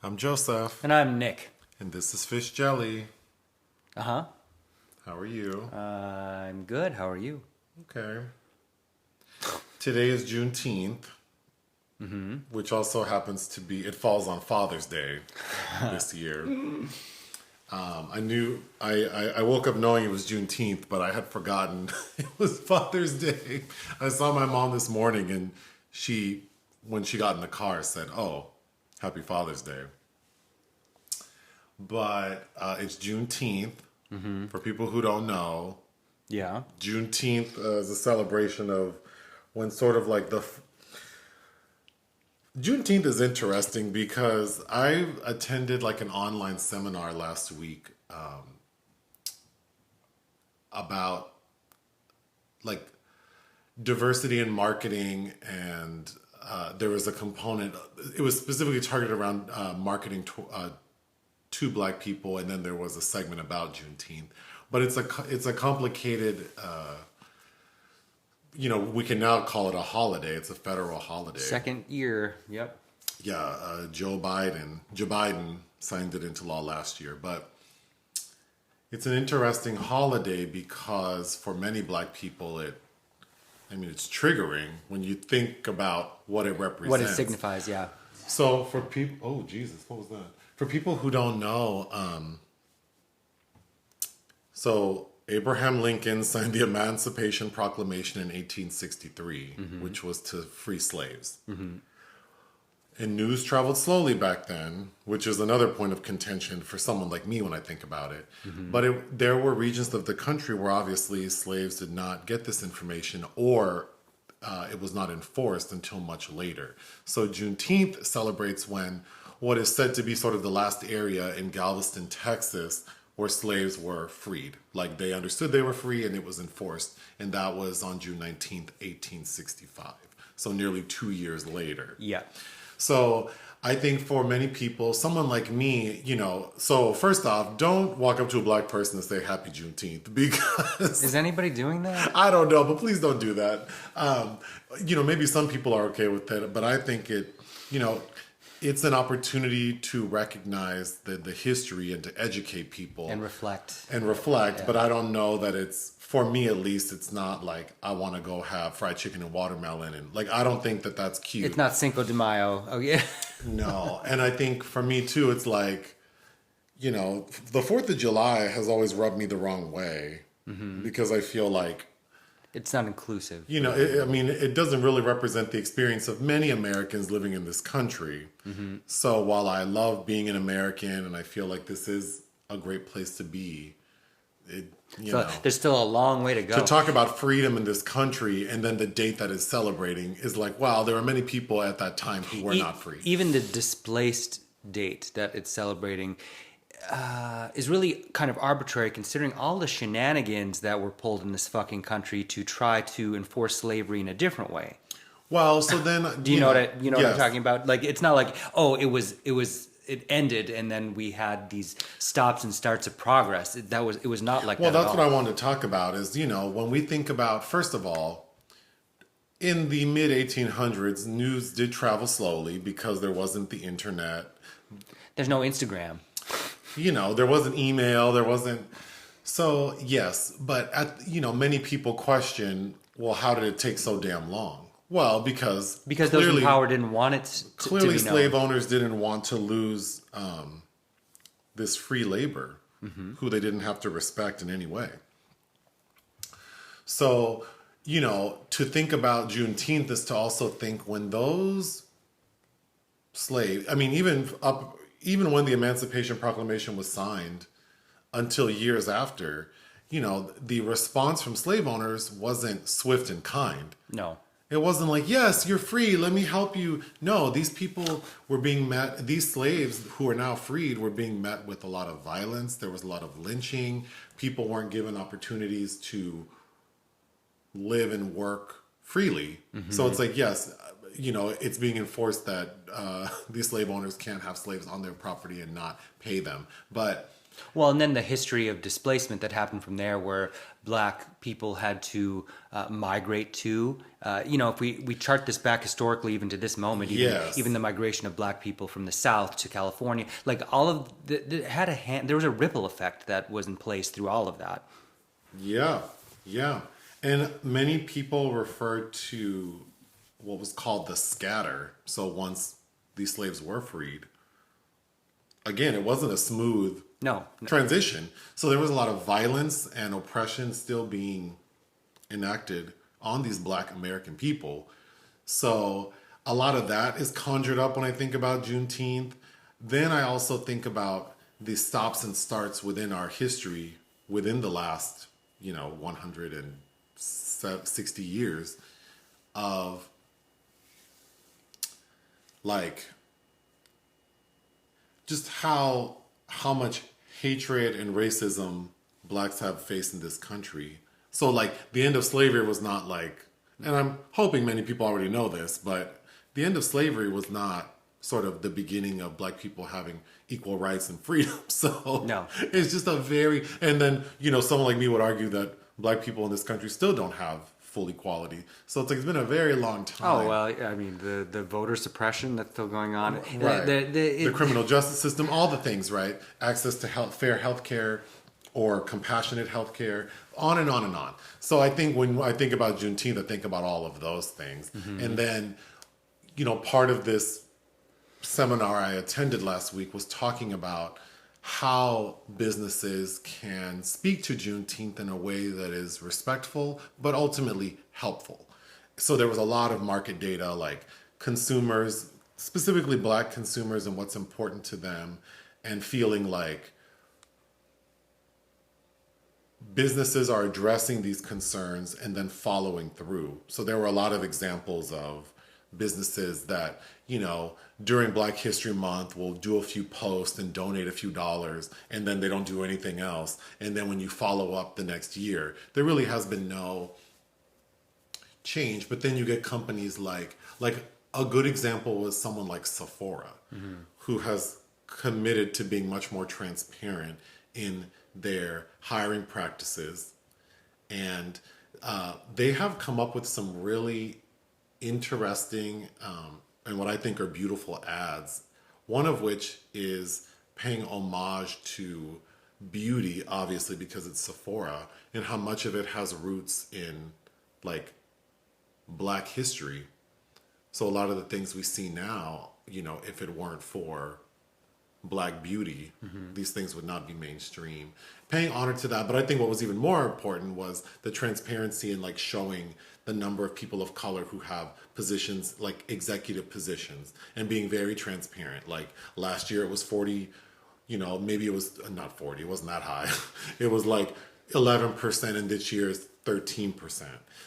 I'm Joseph. And I'm Nick. And this is Fish Jelly. Uh-huh. How are you? I'm good. How are you? Okay. Today is Juneteenth, which also happens to be, it falls on Father's Day this year. I woke up knowing it was Juneteenth, but I had forgotten it was Father's Day. I saw my mom this morning and when she got in the car, said, "Oh, happy Father's Day." But it's Juneteenth. For people who don't know, Yeah. Juneteenth is a celebration of when sort of like Juneteenth is interesting because I attended like an online seminar last week about like diversity in marketing, and there was a component. It was specifically targeted around marketing to Black people, and then there was a segment about Juneteenth. But it's a complicated. We can now call it a holiday. It's a federal holiday. Second year. Yep. Yeah, Joe Biden signed it into law last year. But it's an interesting holiday because for many Black people, it's triggering when you think about what it represents. What it signifies, yeah. So for people, oh Jesus, what was that? For people who don't know, so Abraham Lincoln signed the Emancipation Proclamation in 1863, which was to free slaves. And news traveled slowly back then, which is another point of contention for someone like me when I think about it. But there were regions of the country where obviously slaves did not get this information, or it was not enforced until much later. So Juneteenth celebrates when what is said to be sort of the last area in Galveston, Texas, where slaves were freed. Like they understood they were free and it was enforced. And that was on June 19th, 1865. So nearly 2 years later. Yeah. So I think for many people, someone like me, so first off, don't walk up to a Black person and say Happy Juneteenth, because Is anybody doing that? I don't know, but please don't do that. Maybe some people are okay with it, but I think it's an opportunity to recognize the history and to educate people. And reflect. Yeah. But I don't know that for me at least, it's not like I want to go have fried chicken and watermelon. And like, I don't think that that's cute. It's not Cinco de Mayo. Oh, yeah. No. And I think for me too, it's like, the 4th of July has always rubbed me the wrong way because I feel like, it's not inclusive. It doesn't really represent the experience of many Americans living in this country. So while I love being an American and I feel like this is a great place to be, there's still a long way to go. To talk about freedom in this country and then the date that it's celebrating is like, wow, there are many people at that time who were not free. Even the displaced date that it's celebrating is really kind of arbitrary, considering all the shenanigans that were pulled in this fucking country to try to enforce slavery in a different way. Well, so then do you know what I'm talking about? Like, it's not like, it ended and then we had these stops and starts of progress. It was not like that. Well, that's what I wanted to talk about is, when we think about, first of all, in the mid 1800s, news did travel slowly because there wasn't the internet. There's no Instagram. There wasn't email, there wasn't. So, yes, but many people question, well, how did it take so damn long? Well, because those in power didn't want it to be known. Slave owners didn't want to lose this free labor who they didn't have to respect in any way. So, to think about Juneteenth is to also think when those slaves, even when the Emancipation Proclamation was signed, until years after, the response from slave owners wasn't swift and kind. No. It wasn't like, yes, you're free, let me help you. No, these people were being met, these slaves who are now freed were being met with a lot of violence. There was a lot of lynching. People weren't given opportunities to live and work freely. So it's like, yes, it's being enforced that these slave owners can't have slaves on their property and not pay them. But Well, and then the history of displacement that happened from there, where black people had to migrate to. If we chart this back historically, even to this moment, even the migration of black people from the South to California, like all of had a hand. There was a ripple effect that was in place through all of that. Yeah, yeah. And many people refer to what was called the scatter. So once these slaves were freed, again, it wasn't a smooth transition. So there was a lot of violence and oppression still being enacted on these black American people. So a lot of that is conjured up when I think about Juneteenth. Then I also think about the stops and starts within our history within the last, 160 years of like just how much hatred and racism blacks have faced in this country. So like the end of slavery was not like, and I'm hoping many people already know this, but the end of slavery was not sort of the beginning of black people having equal rights and freedom. So no, it's just and then, someone like me would argue that black people in this country still don't have full equality. So it's been a very long time. Oh, well, I mean, the voter suppression that's still going on. Right. The criminal justice system, all the things, right? Access to fair health care or compassionate health care, on and on and on. So I think when I think about Juneteenth, I think about all of those things. Mm-hmm. And then, part of this seminar I attended last week was talking about how businesses can speak to Juneteenth in a way that is respectful, but ultimately helpful. So there was a lot of market data, like consumers, specifically black consumers, and what's important to them, and feeling like businesses are addressing these concerns and then following through. So there were a lot of examples of businesses that, during Black History Month will do a few posts and donate a few dollars, and then they don't do anything else. And then when you follow up the next year, there really has been no change. But then you get companies like a good example was someone like Sephora, mm-hmm. who has committed to being much more transparent in their hiring practices. And they have come up with some really interesting and what I think are beautiful ads, one of which is paying homage to beauty, obviously, because it's Sephora, and how much of it has roots in like Black history. So a lot of the things we see now, if it weren't for Black beauty, mm-hmm. these things would not be mainstream. Paying honor to that, but I think what was even more important was the transparency and like showing the number of people of color who have positions, like executive positions, and being very transparent. Like last year it was 40, maybe it was not 40, it wasn't that high. It was like 11%, and this year is 13%.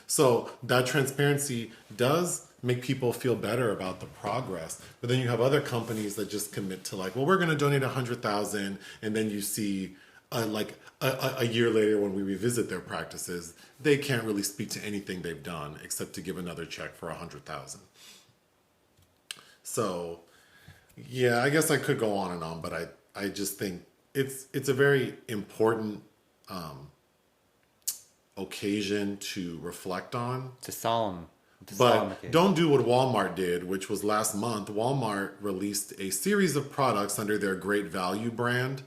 So that transparency does make people feel better about the progress. But then you have other companies that just commit to like, well, we're going to donate 100,000, and then you see a year later when we revisit their practices, they can't really speak to anything they've done except to give another check for 100,000. So, yeah, I guess I could go on and on, but I just think it's a very important occasion to reflect on. It's a solemn. But don't do what Walmart did, which was last month. Walmart released a series of products under their Great Value brand,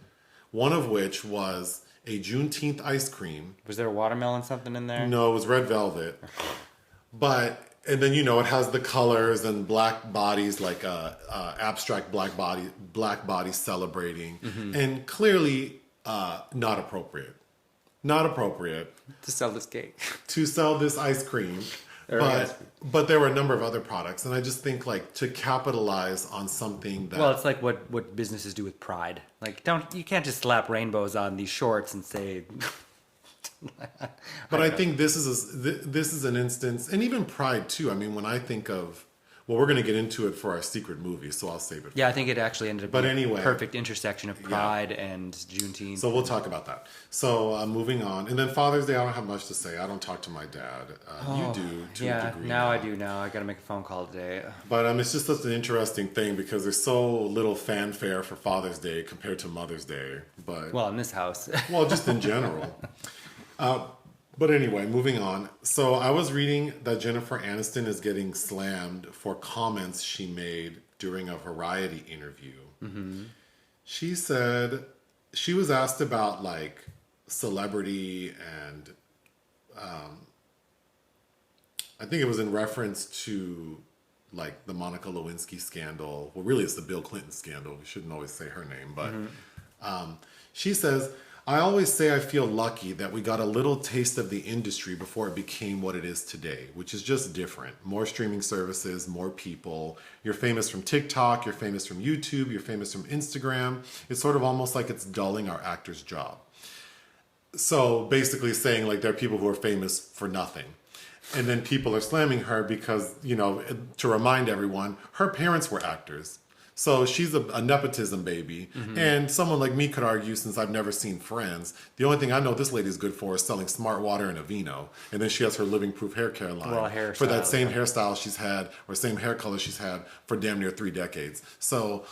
one of which was a Juneteenth ice cream. Was there a watermelon something in there? No, it was red velvet. And then, it has the colors and black bodies, like abstract black bodies celebrating. Mm-hmm. And clearly not appropriate. Not appropriate. To sell this cake. To sell this ice cream. But there were a number of other products, and I just think like to capitalize on something that... Well, it's like what businesses do with pride. Like you can't just slap rainbows on these shorts and say... But I think this is an instance, and even pride too. I mean, when I think of Well, we're going to get into it for our secret movie, so I'll save it. Yeah, I think it actually ended up But being anyway, a perfect intersection of Pride and Juneteenth. So we'll talk about that. So moving on. And then Father's Day, I don't have much to say. I don't talk to my dad. You do, to a degree. Now I do now. I got to make a phone call today. But it's just such an interesting thing because there's so little fanfare for Father's Day compared to Mother's Day. But well, in this house. well, just in general. But anyway, moving on. So I was reading that Jennifer Aniston is getting slammed for comments she made during a Variety interview. Mm-hmm. She said she was asked about like celebrity and I think it was in reference to like the Monica Lewinsky scandal. Well, really it's the Bill Clinton scandal. We shouldn't always say her name, but she says, I always say I feel lucky that we got a little taste of the industry before it became what it is today, which is just different. More streaming services, more people. You're famous from TikTok, you're famous from YouTube, you're famous from Instagram. It's sort of almost like it's dulling our actor's job. So basically saying like there are people who are famous for nothing. And then people are slamming her because, you know, to remind everyone, her parents were actors. So she's a nepotism baby. Mm-hmm. And someone like me could argue, since I've never seen Friends, the only thing I know this lady's good for is selling Smart Water and Aveeno. And then she has her Living Proof hair care line for that same hairstyle she's had or same hair color she's had for damn near 3 decades. So,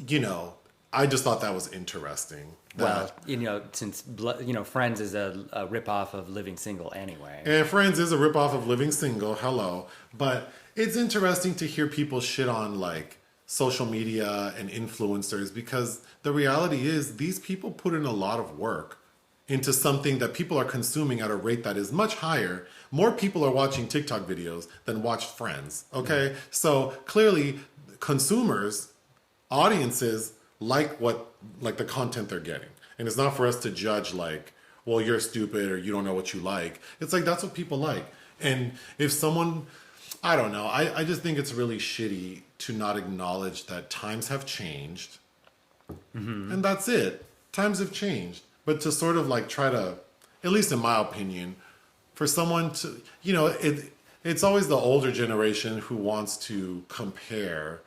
you know, I just thought that was interesting. Well, you know, since, you know, Friends is a ripoff of Living Single anyway. And Friends is a ripoff of Living Single, hello. But it's interesting to hear people shit on, like, social media and influencers because the reality is these people put in a lot of work into something that people are consuming at a rate that is much higher. More people are watching TikTok videos than watch Friends, okay? Mm-hmm. So clearly consumers, audiences, like the content they're getting. And it's not for us to judge like, well, you're stupid or you don't know what you like. It's like, that's what people like. And if someone, I don't know, I just think it's really shitty to not acknowledge that times have changed. Mm-hmm. And that's it. Times have changed. But to sort of like try to, at least in my opinion, for someone to, you know, it's always the older generation who wants to compare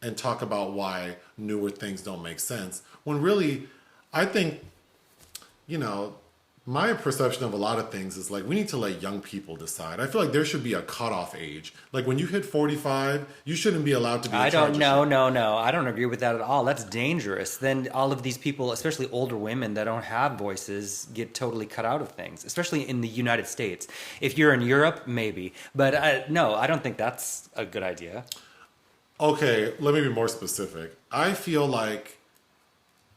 and talk about why newer things don't make sense. When really, I think, you know, my perception of a lot of things is like, we need to let young people decide. I feel like there should be a cutoff age. Like when you hit 45, you shouldn't be allowed to be in charge of shit. No. I don't agree with that at all. That's dangerous. Then all of these people, especially older women that don't have voices, get totally cut out of things, especially in the United States. If you're in Europe, maybe. But no, I don't think that's a good idea. Okay, let me be more specific. I feel like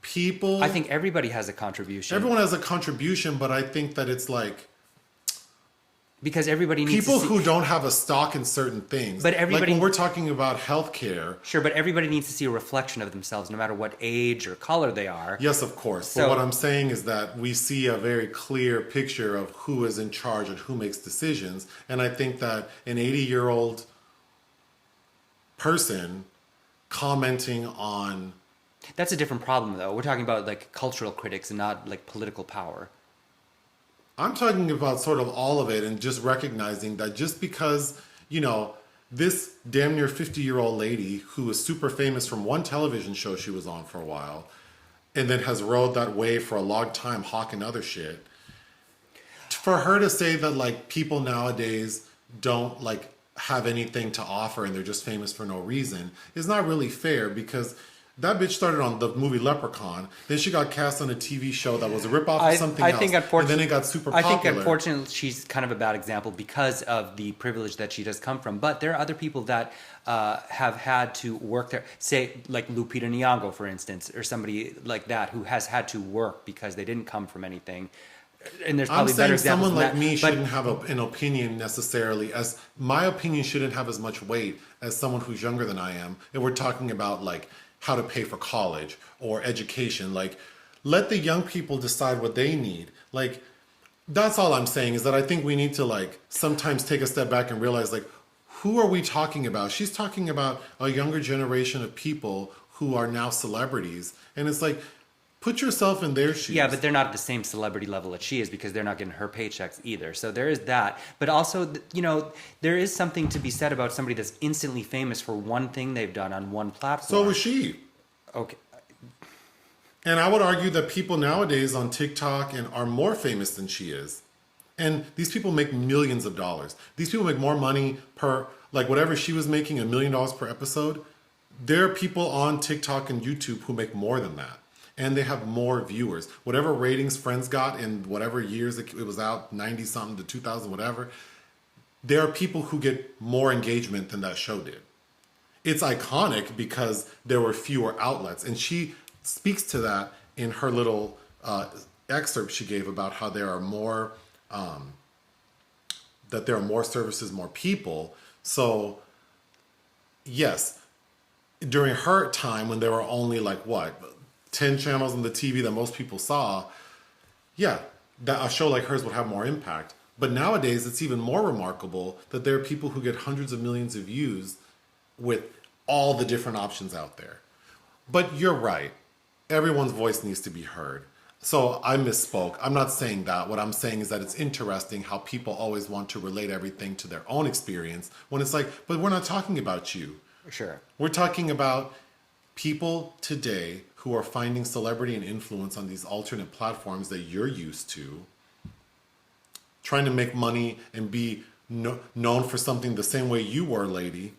people... I think everybody has a contribution. Everyone has a contribution, but I think that it's like... Because everybody needs people who don't have a stock in certain things. But everybody... Like when we're talking about healthcare... Sure, but everybody needs to see a reflection of themselves, no matter what age or color they are. Yes, of course. So, but what I'm saying is that we see a very clear picture of who is in charge and who makes decisions. And I think that an 80-year-old... person commenting on... That's a different problem, though. We're talking about like cultural critics and not like political power. I'm talking about sort of all of it and just recognizing that just because, you know, this damn near 50-year-old lady who is super famous from one television show she was on for a while and then has rode that wave for a long time hawking other shit, for her to say that like people nowadays don't like have anything to offer and they're just famous for no reason is not really fair because that bitch started on the movie Leprechaun. Then she got cast on a TV show that was a ripoff of something else. And then it got super popular. I think unfortunately she's kind of a bad example because of the privilege that she does come from. But there are other people that have had to work there. Say like Lupita Nyong'o, for instance, or somebody like that who has had to work because they didn't come from anything. And there's probably better examples. Someone like me shouldn't have an opinion necessarily. As my opinion shouldn't have as much weight as someone who's younger than I am. And we're talking about like how to pay for college or education. Like, let the young people decide what they need. Like, that's all I'm saying is that I think we need to like sometimes take a step back and realize like, who are we talking about? She's talking about a younger generation of people who are now celebrities. And it's like, Put yourself in their shoes. Yeah, but they're not at the same celebrity level that she is because they're not getting her paychecks either. So there is that. But also, there is something to be said about somebody that's instantly famous for one thing they've done on one platform. So was she. Okay. And I would argue that people nowadays on TikTok are more famous than she is. And these people make millions of dollars. These people make more money per, like whatever she was making, $1 million per episode. There are people on TikTok and YouTube who make more than that. And they have more viewers. Whatever ratings Friends got in whatever years it was out, 90 something to 2000, whatever, there are people who get more engagement than that show did. It's iconic because there were fewer outlets. And she speaks to that in her little excerpt she gave about how there are more, that there are more services, more people. So, yes, during her time when there were only 10 channels on the TV that most people saw, yeah, that a show like hers would have more impact. But nowadays, it's even more remarkable that there are people who get hundreds of millions of views with all the different options out there. But you're right. Everyone's voice needs to be heard. So I misspoke. I'm not saying that. What I'm saying is that it's interesting how people always want to relate everything to their own experience when it's like, but we're not talking about you. Sure. We're talking about people today who are finding celebrity and influence on these alternate platforms that you're used to, trying to make money and be known for something the same way you were, lady,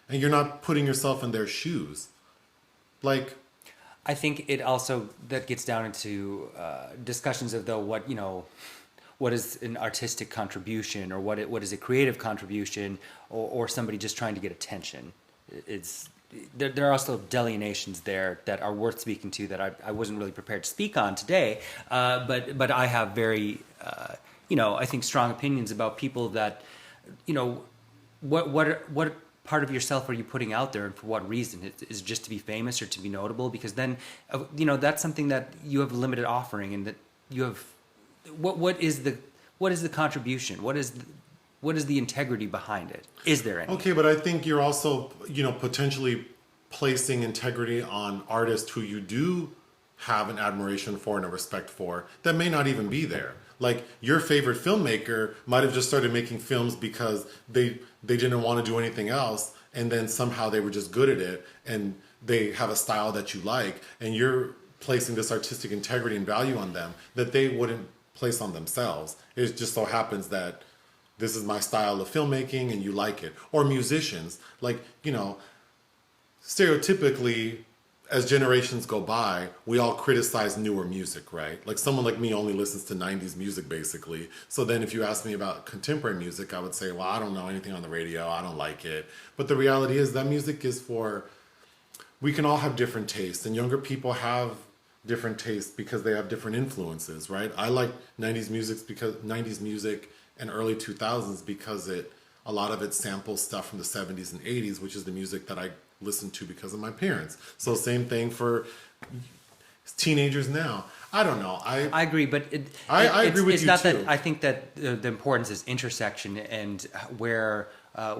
and you're not putting yourself in their shoes. I think it also, that gets down into discussions of what is an artistic contribution or what is a creative contribution or somebody just trying to get attention. There are also delineations there that are worth speaking to that I wasn't really prepared to speak on today, but I have very, I think strong opinions about people that, what part of yourself are you putting out there and for what reason? Is it just to be famous or to be notable? Because then, that's something that you have limited offering and that you have, what is the contribution? What is the integrity behind it? Is there any? Okay, but I think you're also, potentially placing integrity on artists who you do have an admiration for and a respect for that may not even be there. Like your favorite filmmaker might have just started making films because they didn't want to do anything else, and then somehow they were just good at it and they have a style that you like, and you're placing this artistic integrity and value on them that they wouldn't place on themselves. It just so happens that this is my style of filmmaking and you like it. Or musicians, stereotypically, as generations go by, we all criticize newer music, right? Like someone like me only listens to 90s music, basically. So then if you ask me about contemporary music, I would say, well, I don't know anything on the radio. I don't like it. But the reality is that music is we can all have different tastes, and younger people have different tastes because they have different influences, right? I like 90s music and early 2000s because a lot of it samples stuff from the 70s and 80s, which is the music that I listen to because of my parents. So same thing for teenagers now. I don't know. I agree, but I agree with you too. I think that the importance is intersection and where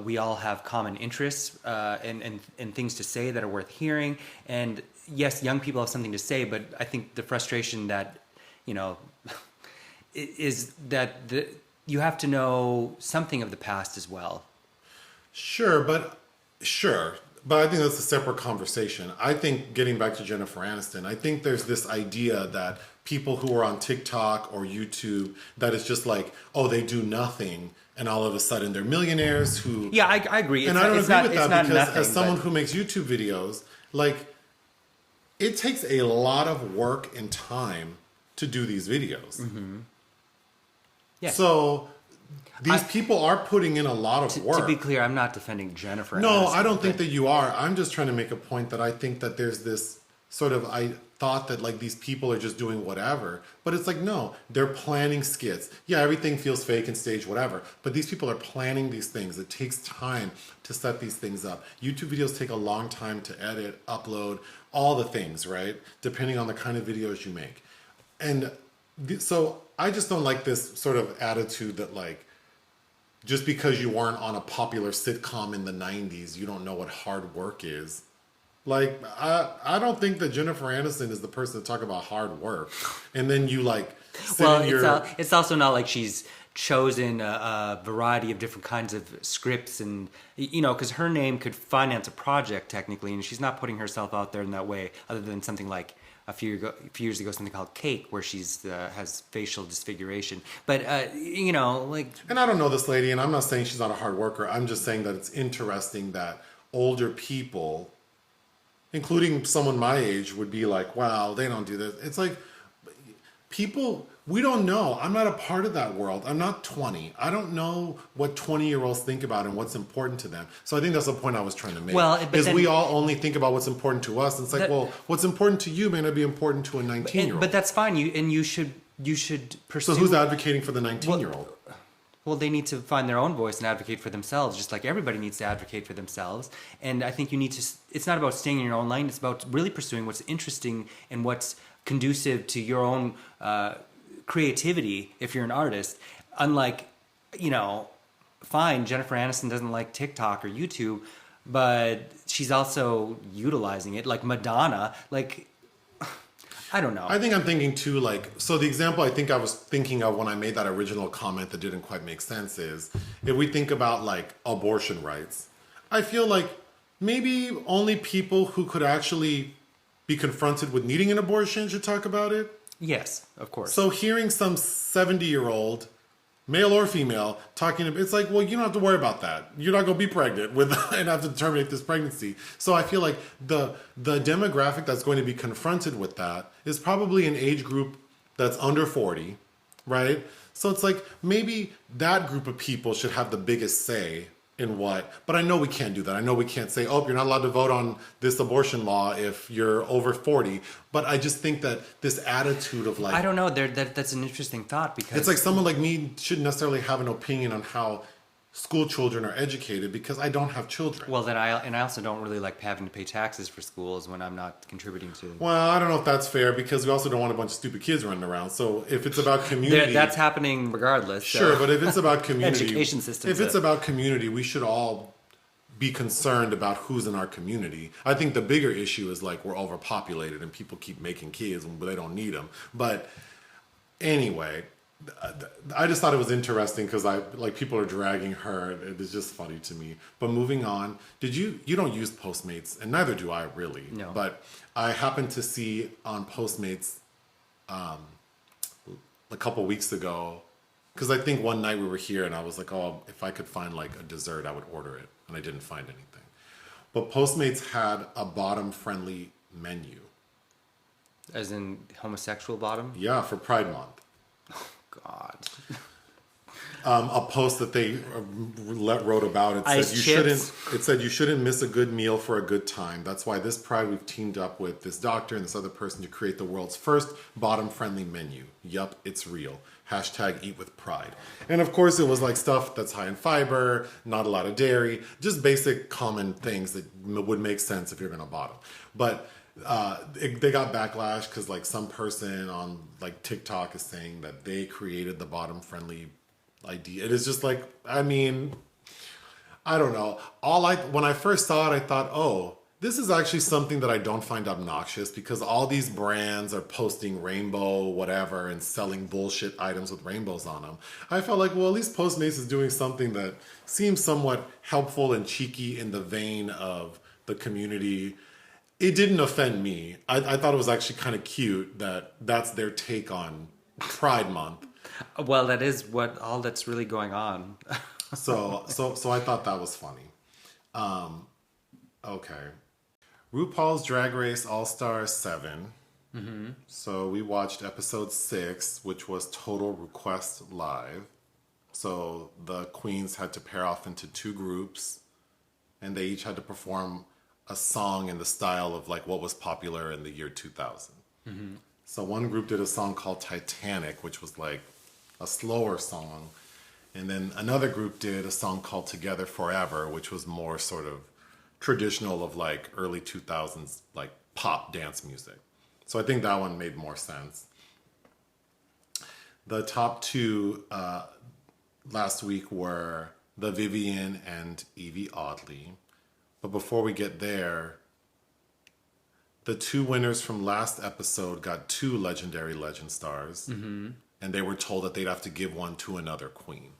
we all have common interests and things to say that are worth hearing. And yes, young people have something to say, but I think the frustration that is that you have to know something of the past as well. Sure, but I think that's a separate conversation. I think, getting back to Jennifer Aniston, I think there's this idea that people who are on TikTok or YouTube, that it's just like, oh, they do nothing, and all of a sudden they're millionaires who... Yeah, I agree. And I don't agree with that because as someone who makes YouTube videos, it takes a lot of work and time to do these videos. Mm-hmm. Yeah. So... These people are putting in a lot of work. To be clear, I'm not defending Jennifer. No, I don't think that you are. I'm just trying to make a point that I think that there's this sort of thought that these people are just doing whatever. But it's no, they're planning skits. Yeah, everything feels fake and staged, whatever. But these people are planning these things. It takes time to set these things up. YouTube videos take a long time to edit, upload, all the things, right? Depending on the kind of videos you make. And so I just don't like this sort of attitude that just because you weren't on a popular sitcom in the 90s, you don't know what hard work is. Like, I don't think that Jennifer Aniston is the person to talk about hard work. And then you like sit Well, in your... it's also not like she's chosen a variety of different kinds of scripts, and because her name could finance a project technically, and she's not putting herself out there in that way, other than something like a few years ago, something called Cake, where she's has facial disfiguration. But like, And I don't know this lady, and I'm not saying she's not a hard worker. I'm just saying that it's interesting that older people, including someone my age, would be like, wow, they don't do this. It's like, people, we don't know. I'm not a part of that world. I'm not 20. I don't know what 20-year-olds think about and what's important to them. So I think that's the point I was trying to make. Well, but is then, we all only think about what's important to us. And it's like, well, what's important to you may not be important to a 19-year-old. But that's fine. You should pursue. So who's advocating for the 19-year-old? Well, they need to find their own voice and advocate for themselves, just like everybody needs to advocate for themselves. And I think you need to, it's not about staying in your own lane. It's about really pursuing what's interesting and what's conducive to your own creativity if you're an artist. Unlike, fine, Jennifer Aniston doesn't like TikTok or YouTube, but she's also utilizing it. Like Madonna, like... I don't know. I think I'm thinking too, like, so the example I think I was thinking of when I made that original comment that didn't quite make sense is, if we think about like abortion rights, I feel like maybe only people who could actually be confronted with needing an abortion should talk about it. Yes, of course. So hearing some 70-year-old, male or female, talking about, it's like, well, you don't have to worry about that. You're not going to be pregnant with and have to terminate this pregnancy. So I feel like the demographic that's going to be confronted with that is probably an age group that's under 40, right? So it's like, maybe that group of people should have the biggest say in what, but I know we can't do that. I know we can't say, oh, you're not allowed to vote on this abortion law if you're over 40. But I just think that this attitude of like... I don't know. That's an interesting thought, because... It's like someone like me shouldn't necessarily have an opinion on how school children are educated because I don't have children. Well, then I also don't really like having to pay taxes for schools when I'm not contributing to... Well, I don't know if that's fair because we also don't want a bunch of stupid kids running around. So if it's about community... That's happening regardless. Sure, but if it's about community... Education systems. If it's about community, we should all be concerned about who's in our community. I think the bigger issue is like we're overpopulated and people keep making kids but they don't need them. But anyway... I just thought it was interesting because people are dragging her. It's just funny to me. But moving on, you don't use Postmates, and neither do I really. No. But I happened to see on Postmates a couple weeks ago, because I think one night we were here and I was like, oh, if I could find like a dessert, I would order it, and I didn't find anything. But Postmates had a bottom-friendly menu. As in homosexual bottom? Yeah, for Pride Month. God. A post that they wrote about it said you shouldn't miss a good meal for a good time. That's why this Pride we've teamed up with this doctor and this other person to create the world's first bottom-friendly menu. Yup, it's real. # eat with pride. And of course it was like stuff that's high in fiber, not a lot of dairy, just basic common things that would make sense if you're gonna bottom. But they got backlash because like some person on like TikTok is saying that they created the bottom friendly idea. It is just like, I mean, I don't know. When I first saw it, I thought, oh, this is actually something that I don't find obnoxious because all these brands are posting rainbow whatever and selling bullshit items with rainbows on them. I felt like, well, at least Postmates is doing something that seems somewhat helpful and cheeky in the vein of the community. It didn't offend me. I thought it was actually kind of cute that that's their take on Pride Month. Well, that is all that's really going on. So I thought that was funny. Okay. RuPaul's Drag Race All-Stars 7. Mm-hmm. So we watched episode 6, which was Total Request Live. So the queens had to pair off into 2 groups, and they each had to perform a song in the style of like what was popular in the year 2000. Mm-hmm. So one group did a song called Titanic, which was like a slower song. And then another group did a song called Together Forever, which was more sort of traditional of like early 2000s, like pop dance music. So I think that one made more sense. The top 2 last week were the Vivienne and Evie Oddly. But before we get there, the two winners from last episode got 2 legendary legend stars. Mm-hmm. And they were told that they'd have to give one to another queen.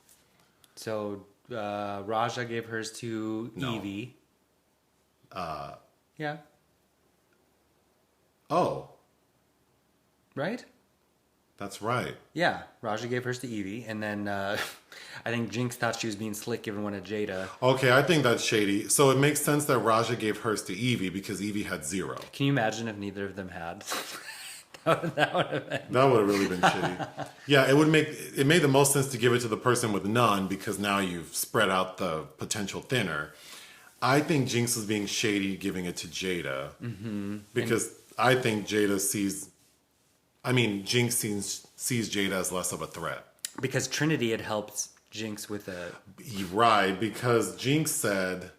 So Raja gave hers to Evie. Yeah. Oh. Right? That's right. Yeah. Raja gave hers to Evie. And then I think Jinx thought she was being slick giving one to Jada. Okay, I think that's shady. So it makes sense that Raja gave hers to Evie because Evie had 0. Can you imagine if neither of them had? That would have really been shitty. Yeah, it made the most sense to give it to the person with none because now you've spread out the potential thinner. I think Jinx was being shady giving it to Jada because I think Jinx sees Jada as less of a threat. Because Trinity had helped Jinx with Right, because Jinx said,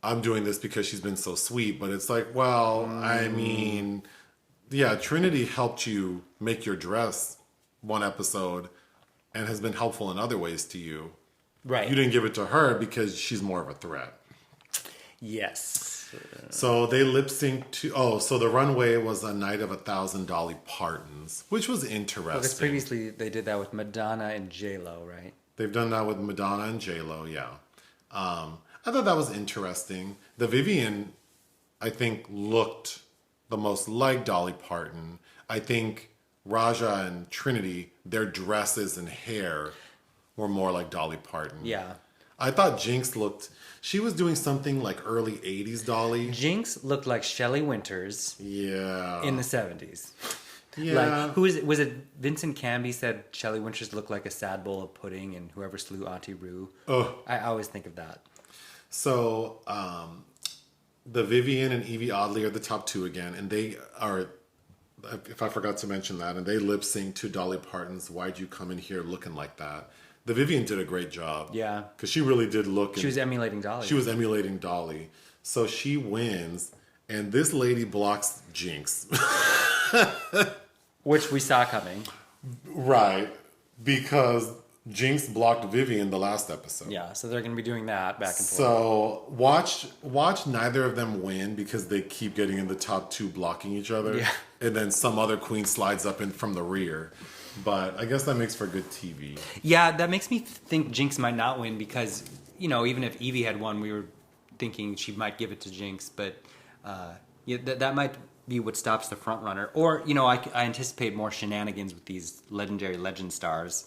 I'm doing this because she's been so sweet, but it's like, well, I mean... Yeah, Trinity helped you make your dress one episode and has been helpful in other ways to you. Right. You didn't give it to her because she's more of a threat. Yes. So they lip synced to... so the runway was a night of 1,000 Dolly Partons, which was interesting. Well, because previously they did that with Madonna and J-Lo, right? They've done that with Madonna and J-Lo, yeah. I thought that was interesting. The Vivienne, I think, looked... the most like Dolly Parton. I think Raja and Trinity, their dresses and hair were more like Dolly Parton. Yeah. I thought Jinx she was doing something like early 80s Dolly. Jinx looked like Shelley Winters. Yeah. In the 70s. Yeah. Like, was it Vincent Canby said Shelley Winters looked like a sad bowl of pudding and whoever slew Auntie Roo? Oh. I always think of that. So, the Vivienne and Evie Oddly are the top 2 again, and they are, if I forgot to mention that, and they lip sync to Dolly Parton's Why'd You Come In Here Looking Like That. The Vivienne did a great job. Yeah. Because she really did look... She was emulating Dolly. She was emulating Dolly. So she wins, and this lady blocks Jinx. Which we saw coming. Right. Because... Jinx blocked Vivienne the last episode. Yeah, so they're going to be doing that back and forth. So watch neither of them win because they keep getting in the top 2 blocking each other. Yeah. And then some other queen slides up in from the rear. But I guess that makes for good TV. Yeah, that makes me think Jinx might not win because, even if Evie had won, we were thinking she might give it to Jinx. But that might be what stops the front runner. Or, I anticipate more shenanigans with these legendary legend stars.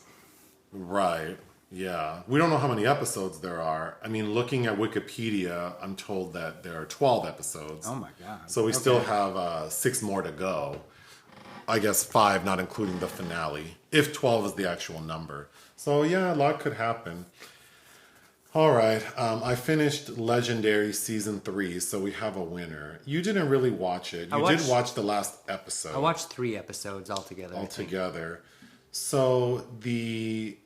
Right. Yeah. We don't know how many episodes there are. I mean, looking at Wikipedia, I'm told that there are 12 episodes. Oh my God. So we still have 6 more to go. I guess 5, not including the finale, if 12 is the actual number. So yeah, a lot could happen. All right. I finished Legendary Season 3, so we have a winner. You didn't really watch it. You did watch the last episode. I watched 3 episodes altogether. So the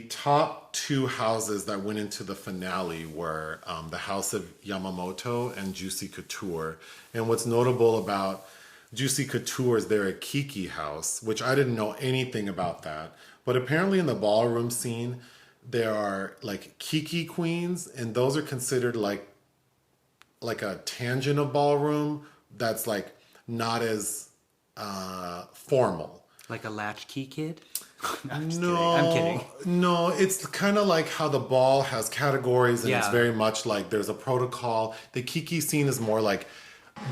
top 2 houses that went into the finale were the House of Yamamoto and Juicy Couture. And what's notable about Juicy Couture is they're a Kiki house, which I didn't know anything about that. But apparently in the ballroom scene, there are like Kiki queens, and those are considered like a tangent of ballroom that's like not as formal. Like a latchkey kid? I'm kidding. No, it's kind of like how the ball has categories, and it's very much like there's a protocol. The Kiki scene is more like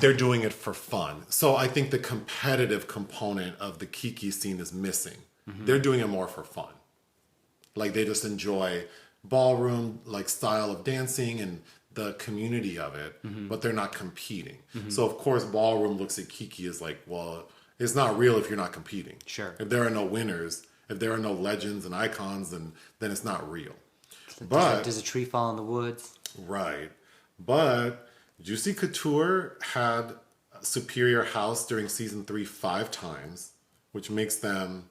they're doing it for fun. So I think the competitive component of the Kiki scene is missing. Mm-hmm. They're doing it more for fun. Like they just enjoy ballroom like style of dancing and the community of it, but they're not competing. Mm-hmm. So of course ballroom looks at Kiki as like, well, it's not real if you're not competing. Sure. If there are no winners, if there are no legends and icons, then it's not real. But does a tree fall in the woods? Right. But Juicy Couture had Superior House during season 3 5 times, which makes them,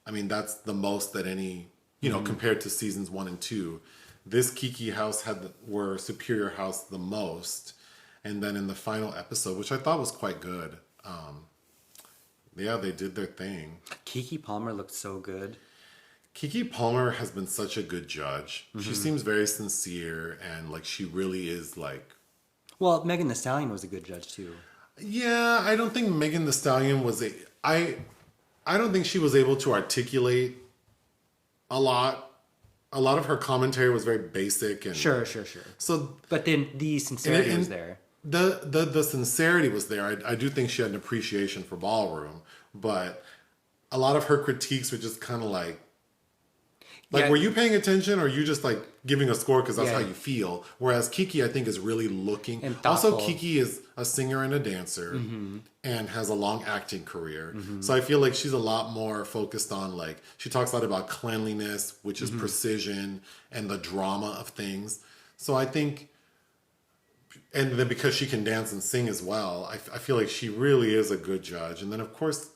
I mean, that's the most that any, compared to seasons 1 and 2. This Kiki house were Superior House the most. And then in the final episode, which I thought was quite good, yeah, they did their thing. Keke Palmer looked so good. Keke Palmer has been such a good judge. Mm-hmm. She seems very sincere and like she really is like Well, Megan Thee Stallion was a good judge too. Yeah, I don't think Megan Thee Stallion was I don't think she was able to articulate a lot. A lot of her commentary was very basic and Sure. so. But then the sincerity And was there. the sincerity was there. I do think she had an appreciation for ballroom, but a lot of her critiques were just kind of like, Yeah. were you paying attention, or are you just like giving a score because that's Yeah. how you feel? Whereas Kiki, I think, is really looking. And Also, thoughtful. Kiki is a singer and a dancer and has a long acting career. So I feel like she's a lot more focused on, like, she talks a lot about cleanliness, which is precision, and the drama of things. So I think, and then because she can dance and sing as well, I feel like she really is a good judge. And then, of course,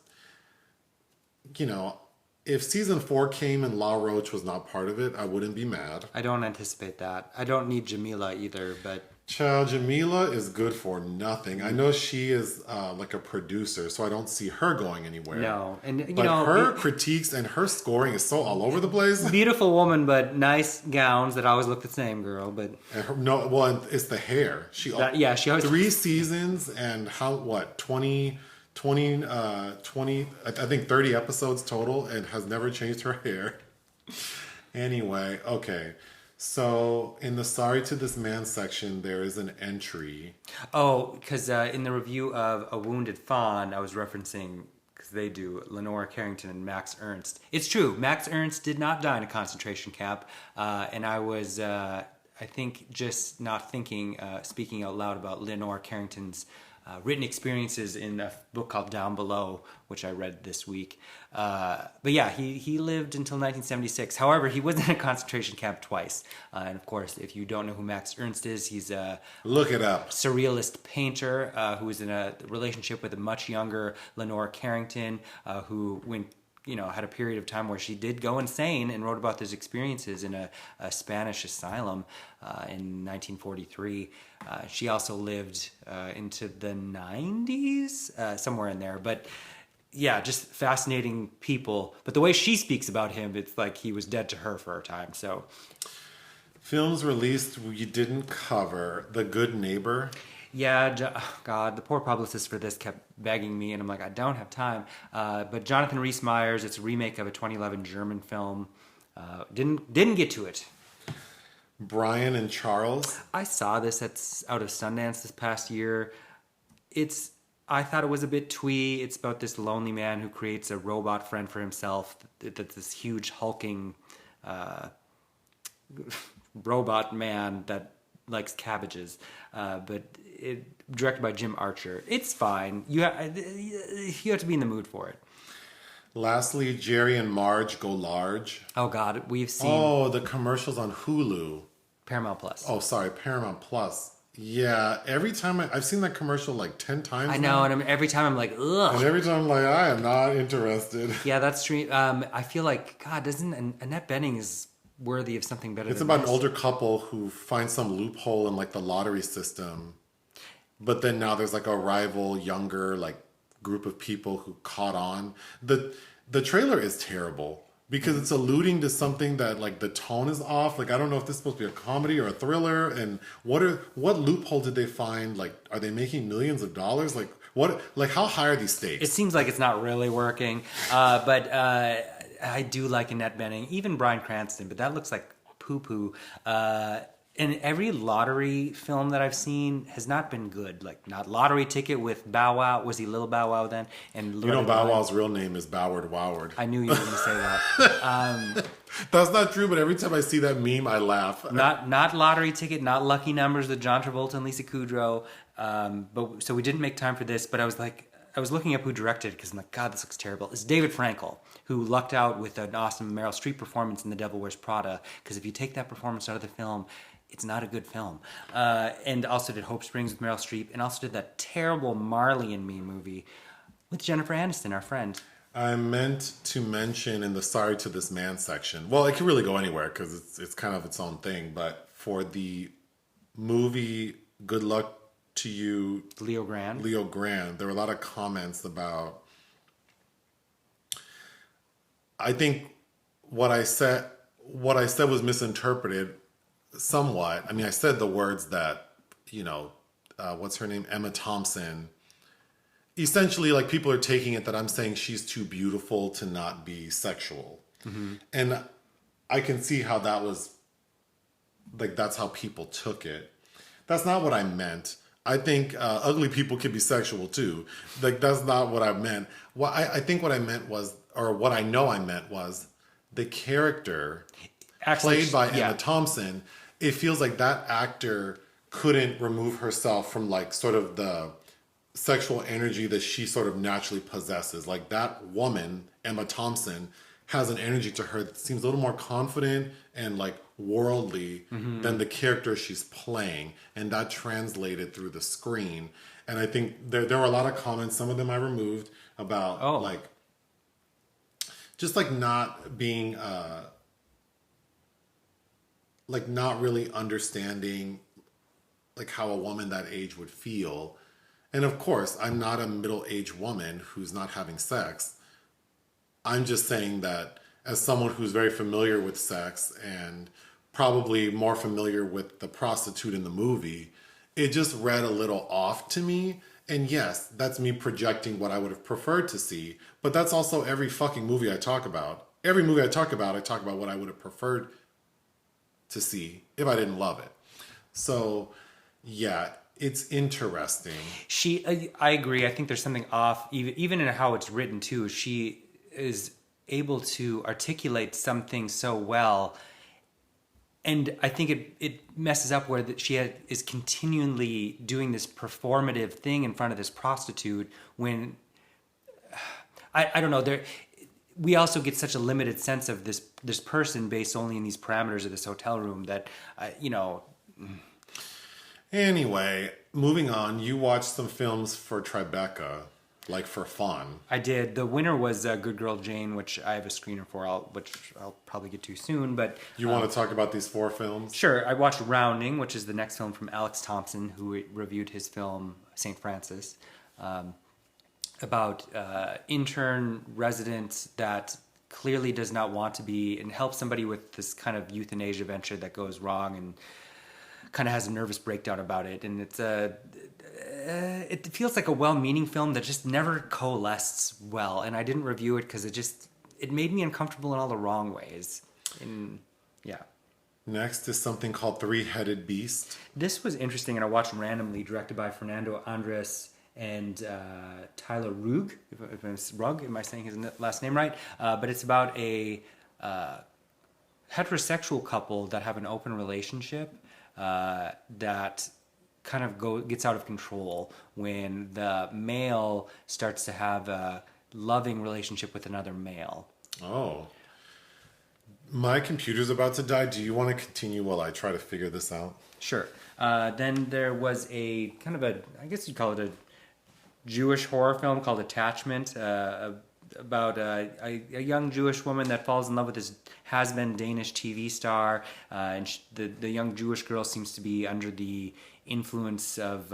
you know, if season 4 came and La Roche was not part of it, I wouldn't be mad. I don't anticipate that. I don't need Jamila either, but Child, Jamila is good for nothing. I know she is like a producer, so I don't see her going anywhere. no. And you But know, her critiques and her scoring is so all over the place. beautiful woman, but nice gowns that always look the same, girl. But And her, no, well, it's the hair. She yeah, she always 3 seasons and 20, I think 30 episodes total, and has never changed her hair. Anyway, okay. So in the Sorry to This Man section, there is an entry. Oh, because in the review of A Wounded Fawn, I was referencing, because they do, Lenore Carrington and Max Ernst. It's true, Max Ernst did not die in a concentration camp, and I was, I think, just not thinking, speaking out loud about Lenore Carrington's written experiences in a book called Down Below, which I read this week. But yeah, he lived until 1976. However, he was in a concentration camp twice. And of course, if you don't know who Max Ernst is, he's a Look it up. surrealist painter who was in a relationship with a much younger Lenore Carrington, who had a period of time where she did go insane, and wrote about those experiences in a Spanish asylum in 1943. She also lived into the 90s, somewhere in there. But yeah, just fascinating people. But the way she speaks about him, it's like he was dead to her for a time. So Films released we didn't cover. The Good Neighbor. yeah, God, the poor publicist for this kept begging me, and I'm like, I don't have time. But Jonathan Rhys Meyers, it's a remake of a 2011 German film. Didn't get to it. Brian and Charles. I saw this out of Sundance this past year. I thought it was a bit twee. It's about this lonely man who creates a robot friend for himself. That's this huge hulking robot man that likes cabbages. But directed by Jim Archer. It's fine. You have to be in the mood for it. Lastly, Jerry and Marge Go Large. Oh God, we've seen Oh, the commercials on Hulu. Paramount Plus. Oh, sorry, Paramount Plus. Yeah, every time I've seen that commercial like 10 times. I know, now. and every time I'm like, ugh. And every time I'm like, I am not interested. Yeah, that's true. I feel like, God, Annette Bening is worthy of something better It's than about this. an older couple who finds some loophole in like the lottery system. But then now there's like a rival younger like group of people who caught on. The trailer is terrible because it's alluding to something that like the tone is off. Like I don't know if this is supposed to be a comedy or a thriller, and what loophole did they find? Like are they making millions of dollars? Like how high are these stakes? It seems like it's not really working. But I do like Annette Bening, even Bryan Cranston, but that looks like poo-poo. And every lottery film that I've seen has not been good. Like, not Lottery Ticket with Bow Wow. Was he Little Bow Wow then? And You know Bow Wow's real name is Boward Woward. I knew you were going to say that. That's not true, but every time I see that meme, I laugh. Not Lottery Ticket, not Lucky Numbers with John Travolta and Lisa Kudrow. So we didn't make time for this, but I was looking up who directed because I'm like, God, this looks terrible. It's David Frankel, who lucked out with an awesome Meryl Streep performance in The Devil Wears Prada. Because if you take that performance out of the film, it's not a good film. And also did Hope Springs with Meryl Streep, and also did that terrible Marley and Me movie with Jennifer Aniston, our friend. I meant to mention in the Sorry to This Man section. Well, it can really go anywhere because it's kind of its own thing. But for the movie Good Luck to You, Leo Grand, there were a lot of comments about. I think what I said was misinterpreted somewhat. I mean, I said the words that what's her name, Emma Thompson. Essentially, like, people are taking it that I'm saying she's too beautiful to not be sexual. And I can see how that was, like, that's how people took it. That's not what I meant. I think ugly people can be sexual too. Like, that's not what I meant. What I think what I meant was, or what I know I meant was, the character played by Emma Thompson, it feels like that actor couldn't remove herself from, like, sort of the sexual energy that she sort of naturally possesses. Like, that woman, Emma Thompson, has an energy to her that seems a little more confident and, like, worldly than the character she's playing. And that translated through the screen. And I think there were a lot of comments, some of them I removed, about like, just like not being, like, not really understanding, like, how a woman that age would feel. And of course, I'm not a middle-aged woman who's not having sex. I'm just saying that as someone who's very familiar with sex and probably more familiar with the prostitute in the movie, it just read a little off to me. And yes, that's me projecting what I would have preferred to see. But that's also every fucking movie I talk about. Every movie I talk about what I would have preferred to see if I didn't love it. So, yeah, it's interesting. I agree. I think there's something off, even in how it's written too. She is able to articulate something so well, and I think it messes up where she is continually doing this performative thing in front of this prostitute when I don't know. We also get such a limited sense of this person based only in these parameters of this hotel room that you know. Anyway, moving on, you watched some films for Tribeca, like, for fun. I did. The winner was Good Girl Jane, which I have a screener for, which I'll probably get to soon. But you want to talk about these 4 films? Sure. I watched Rounding, which is the next film from Alex Thompson, who reviewed his film St. Francis, about intern resident that clearly does not want to be, and helps somebody with this kind of euthanasia venture that goes wrong, and kind of has a nervous breakdown about it. And it feels like a well-meaning film that just never coalesced well. And I didn't review it because it made me uncomfortable in all the wrong ways. And yeah. Next is something called Three-Headed Beast. This was interesting, and I watched randomly, directed by Fernando Andres and Tyler Rugg. If it's Rugg, am I saying his last name right? But it's about a heterosexual couple that have an open relationship that kind of gets out of control when the male starts to have a loving relationship with another male. Oh. My computer's about to die. Do you want to continue while I try to figure this out? Sure. Then there was a kind of I guess you'd call it a Jewish horror film called Attachment, about a young Jewish woman that falls in love with this has-been Danish TV star, and the young Jewish girl seems to be under the influence of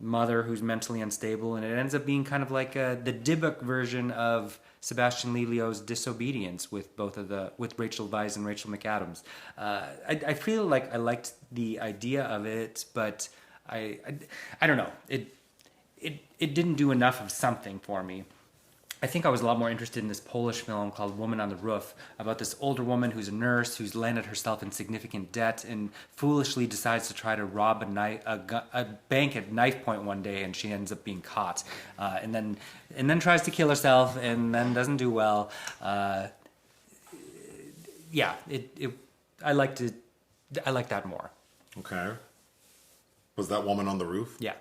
mother who's mentally unstable, and it ends up being kind of like the Dybbuk version of Sebastian Lelio's Disobedience with with Rachel Weisz and Rachel McAdams. I feel like I liked the idea of it, but I don't know. It didn't do enough of something for me. I think I was a lot more interested in this Polish film called Woman on the Roof, about this older woman who's a nurse who's landed herself in significant debt and foolishly decides to try to rob a bank at knife point one day, and she ends up being caught, and then tries to kill herself and then doesn't do well. Yeah, I liked it. I liked that more. Okay. Was that Woman on the Roof? Yeah.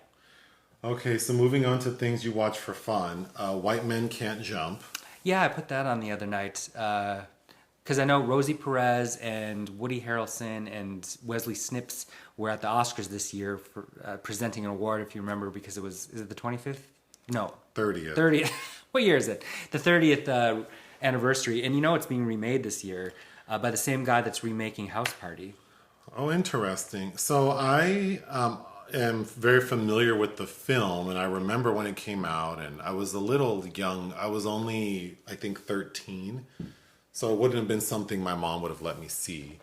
Okay, so moving on to things you watch for fun. White Men Can't Jump. Yeah, I put that on the other night because I know Rosie Perez and Woody Harrelson and Wesley Snipes were at the Oscars this year for presenting an award, if you remember, because is it the 25th? No. 30th. 30th. What year is it? The 30th anniversary. And you know it's being remade this year by the same guy that's remaking House Party. Oh, interesting. So I am very familiar with the film, and I remember when it came out, and I was a little young. I was only, I think, 13, so it wouldn't have been something my mom would have let me see.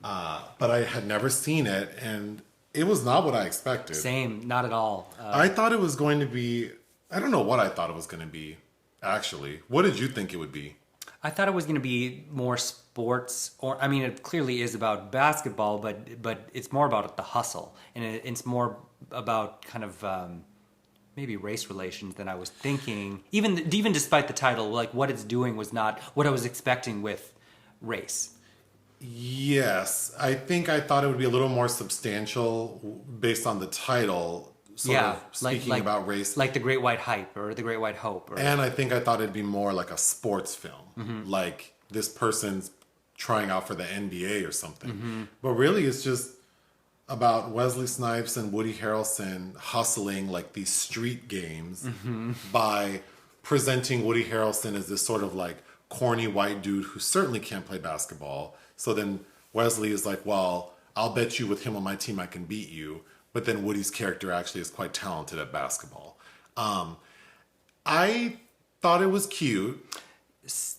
But I had never seen it, and It was not what I expected. Same, not at all. I thought it was going to be. I don't know what I thought it was going to be. Actually, what did you think it would be? I thought it was going to be more sports, or I mean, it clearly is about basketball, but it's more about the hustle, and it's more about kind of maybe race relations than I was thinking. Even despite the title, like what it's doing was not what I was expecting with race. Yes, I think I thought it would be a little more substantial based on the title. Sort of speaking about race, like the Great White Hype or the Great White Hope, and I think I thought it'd be more like a sports film, like this person's trying out for the NBA or something. But really, it's just about Wesley Snipes and Woody Harrelson hustling like these street games by presenting Woody Harrelson as this sort of like corny white dude who certainly can't play basketball. So then Wesley is like, well, I'll bet you with him on my team I can beat you. But then Woody's character actually is quite talented at basketball. I thought it was cute.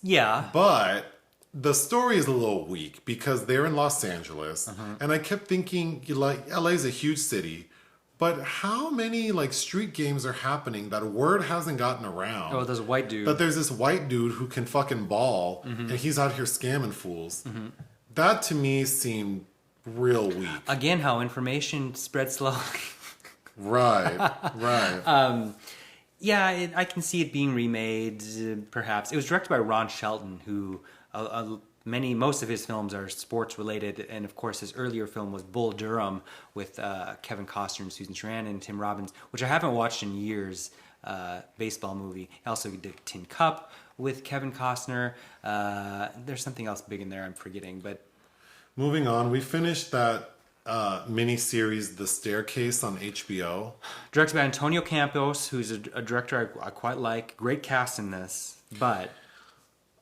Yeah. But the story is a little weak because they're in Los Angeles. And I kept thinking, like, LA's a huge city. But how many like street games are happening that word hasn't gotten around? Oh, there's a white dude. But there's this white dude who can fucking ball. And he's out here scamming fools. That to me seemed real weak. Again, how information spreads slowly. Right. Yeah, I can see it being remade, perhaps. It was directed by Ron Shelton, who most of his films are sports related, and of course his earlier film was Bull Durham with Kevin Costner and Susan Sarandon and Tim Robbins, which I haven't watched in years. Baseball movie. He also did Tin Cup with Kevin Costner. There's something else big in there I'm forgetting, but. Moving on, we finished that mini-series, The Staircase, on HBO. Directed by Antonio Campos, who's a director I quite like. Great cast in this, but...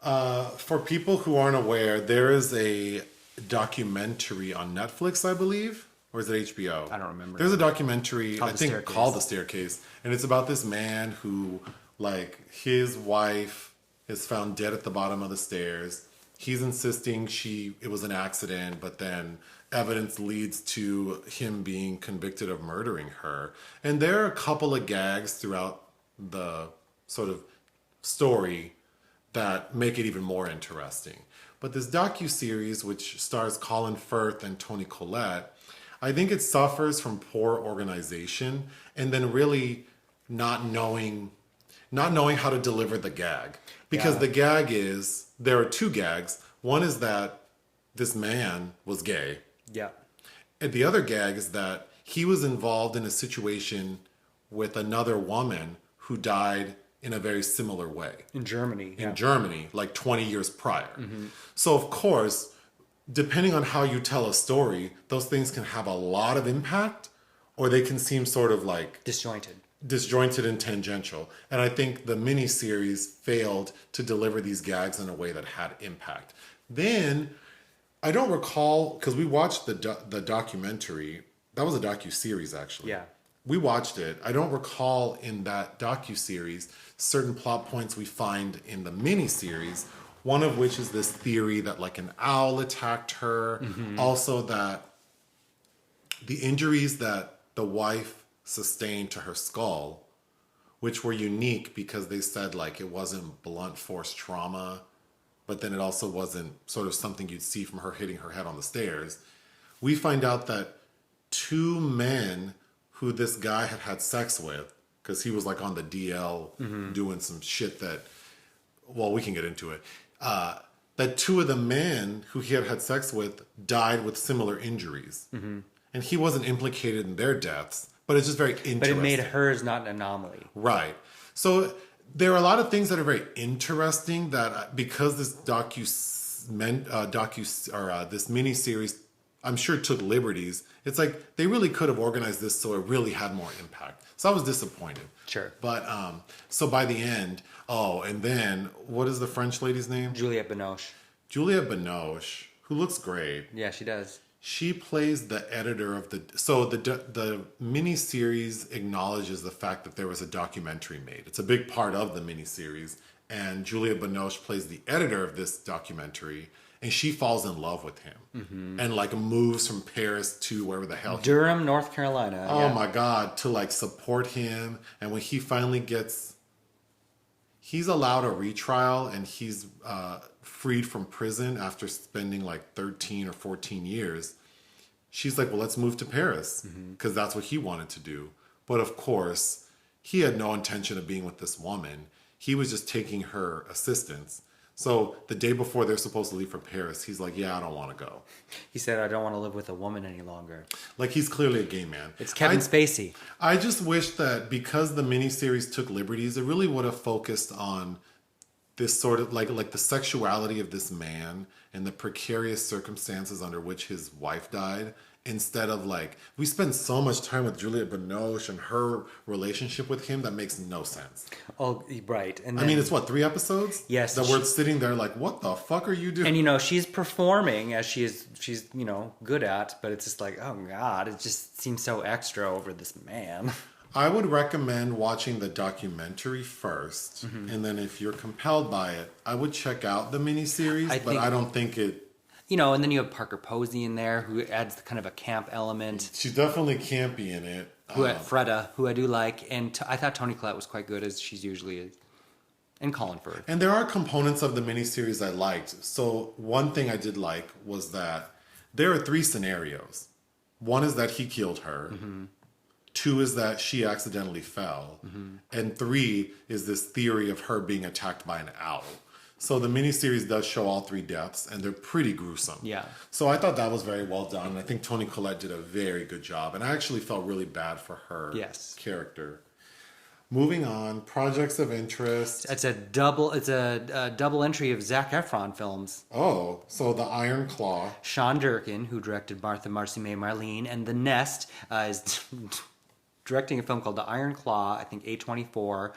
For people who aren't aware, there is a documentary on Netflix, I believe. Or is it HBO? I don't remember. There's a documentary, called called The Staircase. And it's about this man who, like, his wife is found dead at the bottom of the stairs. He's insisting it was an accident, but then evidence leads to him being convicted of murdering her. And there are a couple of gags throughout the sort of story that make it even more interesting. But this docuseries, which stars Colin Firth and Toni Collette, I think it suffers from poor organization and then really not knowing how to deliver the gag. Because the gag is, there are two gags. One is that this man was gay. Yeah. And the other gag is that he was involved in a situation with another woman who died in a very similar way. In Germany. In Germany, like 20 years prior. So, of course, depending on how you tell a story, those things can have a lot of impact or they can seem sort of like... disjointed and tangential. And I think the miniseries failed to deliver these gags in a way that had impact. Then, I don't recall, because we watched the documentary. That was a docuseries, actually. Yeah. We watched it. I don't recall in that docuseries certain plot points we find in the miniseries, one of which is this theory that like an owl attacked her. Also that the injuries that the wife sustained to her skull, which were unique because they said like it wasn't blunt force trauma, but then it also wasn't sort of something you'd see from her hitting her head on the stairs. We find out that two men who this guy had sex with, because he was like on the DL doing some shit that, well, we can get into it, that two of the men who he had sex with died with similar injuries. And he wasn't implicated in their deaths. But it's just very interesting. But it made hers not an anomaly. Right. So there are a lot of things that are very interesting that because this this mini-series, I'm sure took liberties, it's like they really could have organized this so it really had more impact. So I was disappointed. Sure. But so by the end, and then what is the French lady's name? Juliette Binoche. Juliette Binoche, who looks great. Yeah, she does. She plays the editor of the mini-series acknowledges the fact that there was a documentary made. It's a big part of the mini-series. And Juliette Binoche plays the editor of this documentary. and she falls in love with him and like moves from Paris to wherever the hell Durham, North Carolina. oh my God, to like support him. And when he finally he's allowed a retrial and he's freed from prison after spending like 13 or 14 years. She's like, well, let's move to Paris because that's what he wanted to do. But of course, he had no intention of being with this woman. He was just taking her assistance. So the day before they're supposed to leave for Paris, he's like, yeah, I don't want to go. He said, I don't want to live with a woman any longer. Like, he's clearly a gay man. It's Kevin Spacey. I just wish that because the miniseries took liberties, it really would have focused on this sort of like the sexuality of this man and the precarious circumstances under which his wife died, instead of like, we spend so much time with Juliette Binoche and her relationship with him that makes no sense. Oh, right. And then, I mean, it's what, 3 episodes? Yes. That we're sitting there like, what the fuck are you doing? And, you know, she's performing as she's, you know, good at, but it's just like, oh, God, it just seems so extra over this man. I would recommend watching the documentary first, and then if you're compelled by it, I would check out the miniseries, but I don't think it... You know, and then you have Parker Posey in there, who adds kind of a camp element. She's definitely campy in it. Freda, who I do like, and I thought Toni Collette was quite good, as she's usually is. And Colin Firth. And there are components of the miniseries I liked. So one thing I did like was that there are 3 scenarios. One is that he killed her. 2 is that she accidentally fell. And 3 is this theory of her being attacked by an owl. So the miniseries does show all 3 deaths, and they're pretty gruesome. Yeah. So I thought that was very well done. I think Toni Collette did a very good job, and I actually felt really bad for her character. Moving on, projects of interest. It's a double entry of Zac Efron films. Oh, so The Iron Claw. Sean Durkin, who directed Martha, Marcy May, Marlene, and The Nest, is directing a film called The Iron Claw, I think A24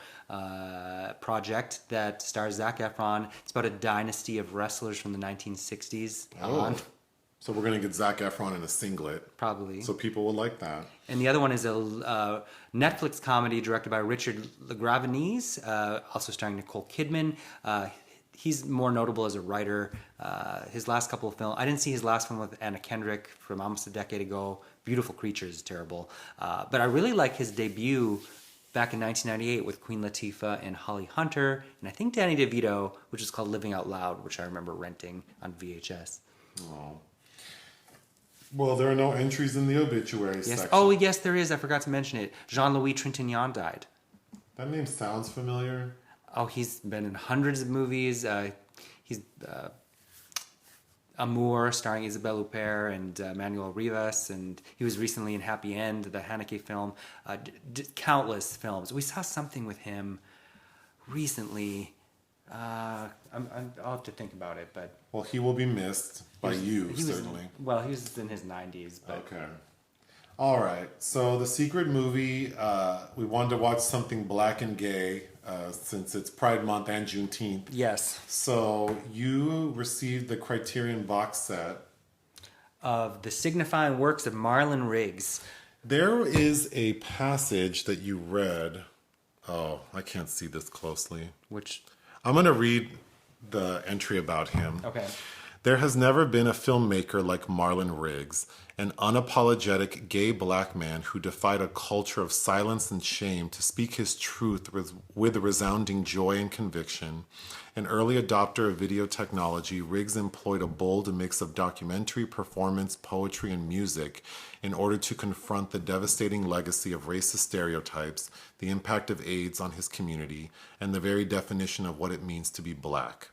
project that stars Zac Efron. It's about a dynasty of wrestlers from the 1960s on. So we're going to get Zac Efron in a singlet. Probably. So people will like that. And the other one is a Netflix comedy directed by Richard LaGravenese, also starring Nicole Kidman. He's more notable as a writer. His last couple of films, I didn't see his last one with Anna Kendrick from almost a decade ago. Beautiful Creatures is terrible. But I really like his debut back in 1998 with Queen Latifah and Holly Hunter, and I think Danny DeVito, which is called Living Out Loud, which I remember renting on VHS. Oh. Well, there are no entries in the obituary section. Oh, yes, there is. I forgot to mention it. Jean-Louis Trintignant died. That name sounds familiar. Oh, he's been in hundreds of movies. He's Amour, starring Isabelle Huppert and Manuel Rivas, and he was recently in Happy End, the Haneke film. Countless films. We saw something with him recently. I'll have to think about it, but... Well, he will be missed by you, certainly. Well, he was in his 90s, but... Okay. All right. So the secret movie, we wanted to watch something black and gay since it's Pride Month and Juneteenth. Yes. So you received the Criterion box set of the signifying works of Marlon Riggs. There is a passage that you read. Oh, I can't see this closely. Which? I'm going to read the entry about him. Okay. There has never been a filmmaker like Marlon Riggs, an unapologetic gay black man who defied a culture of silence and shame to speak his truth with resounding joy and conviction. An early adopter of video technology, Riggs employed a bold mix of documentary, performance, poetry, and music in order to confront the devastating legacy of racist stereotypes, the impact of AIDS on his community, and the very definition of what it means to be black.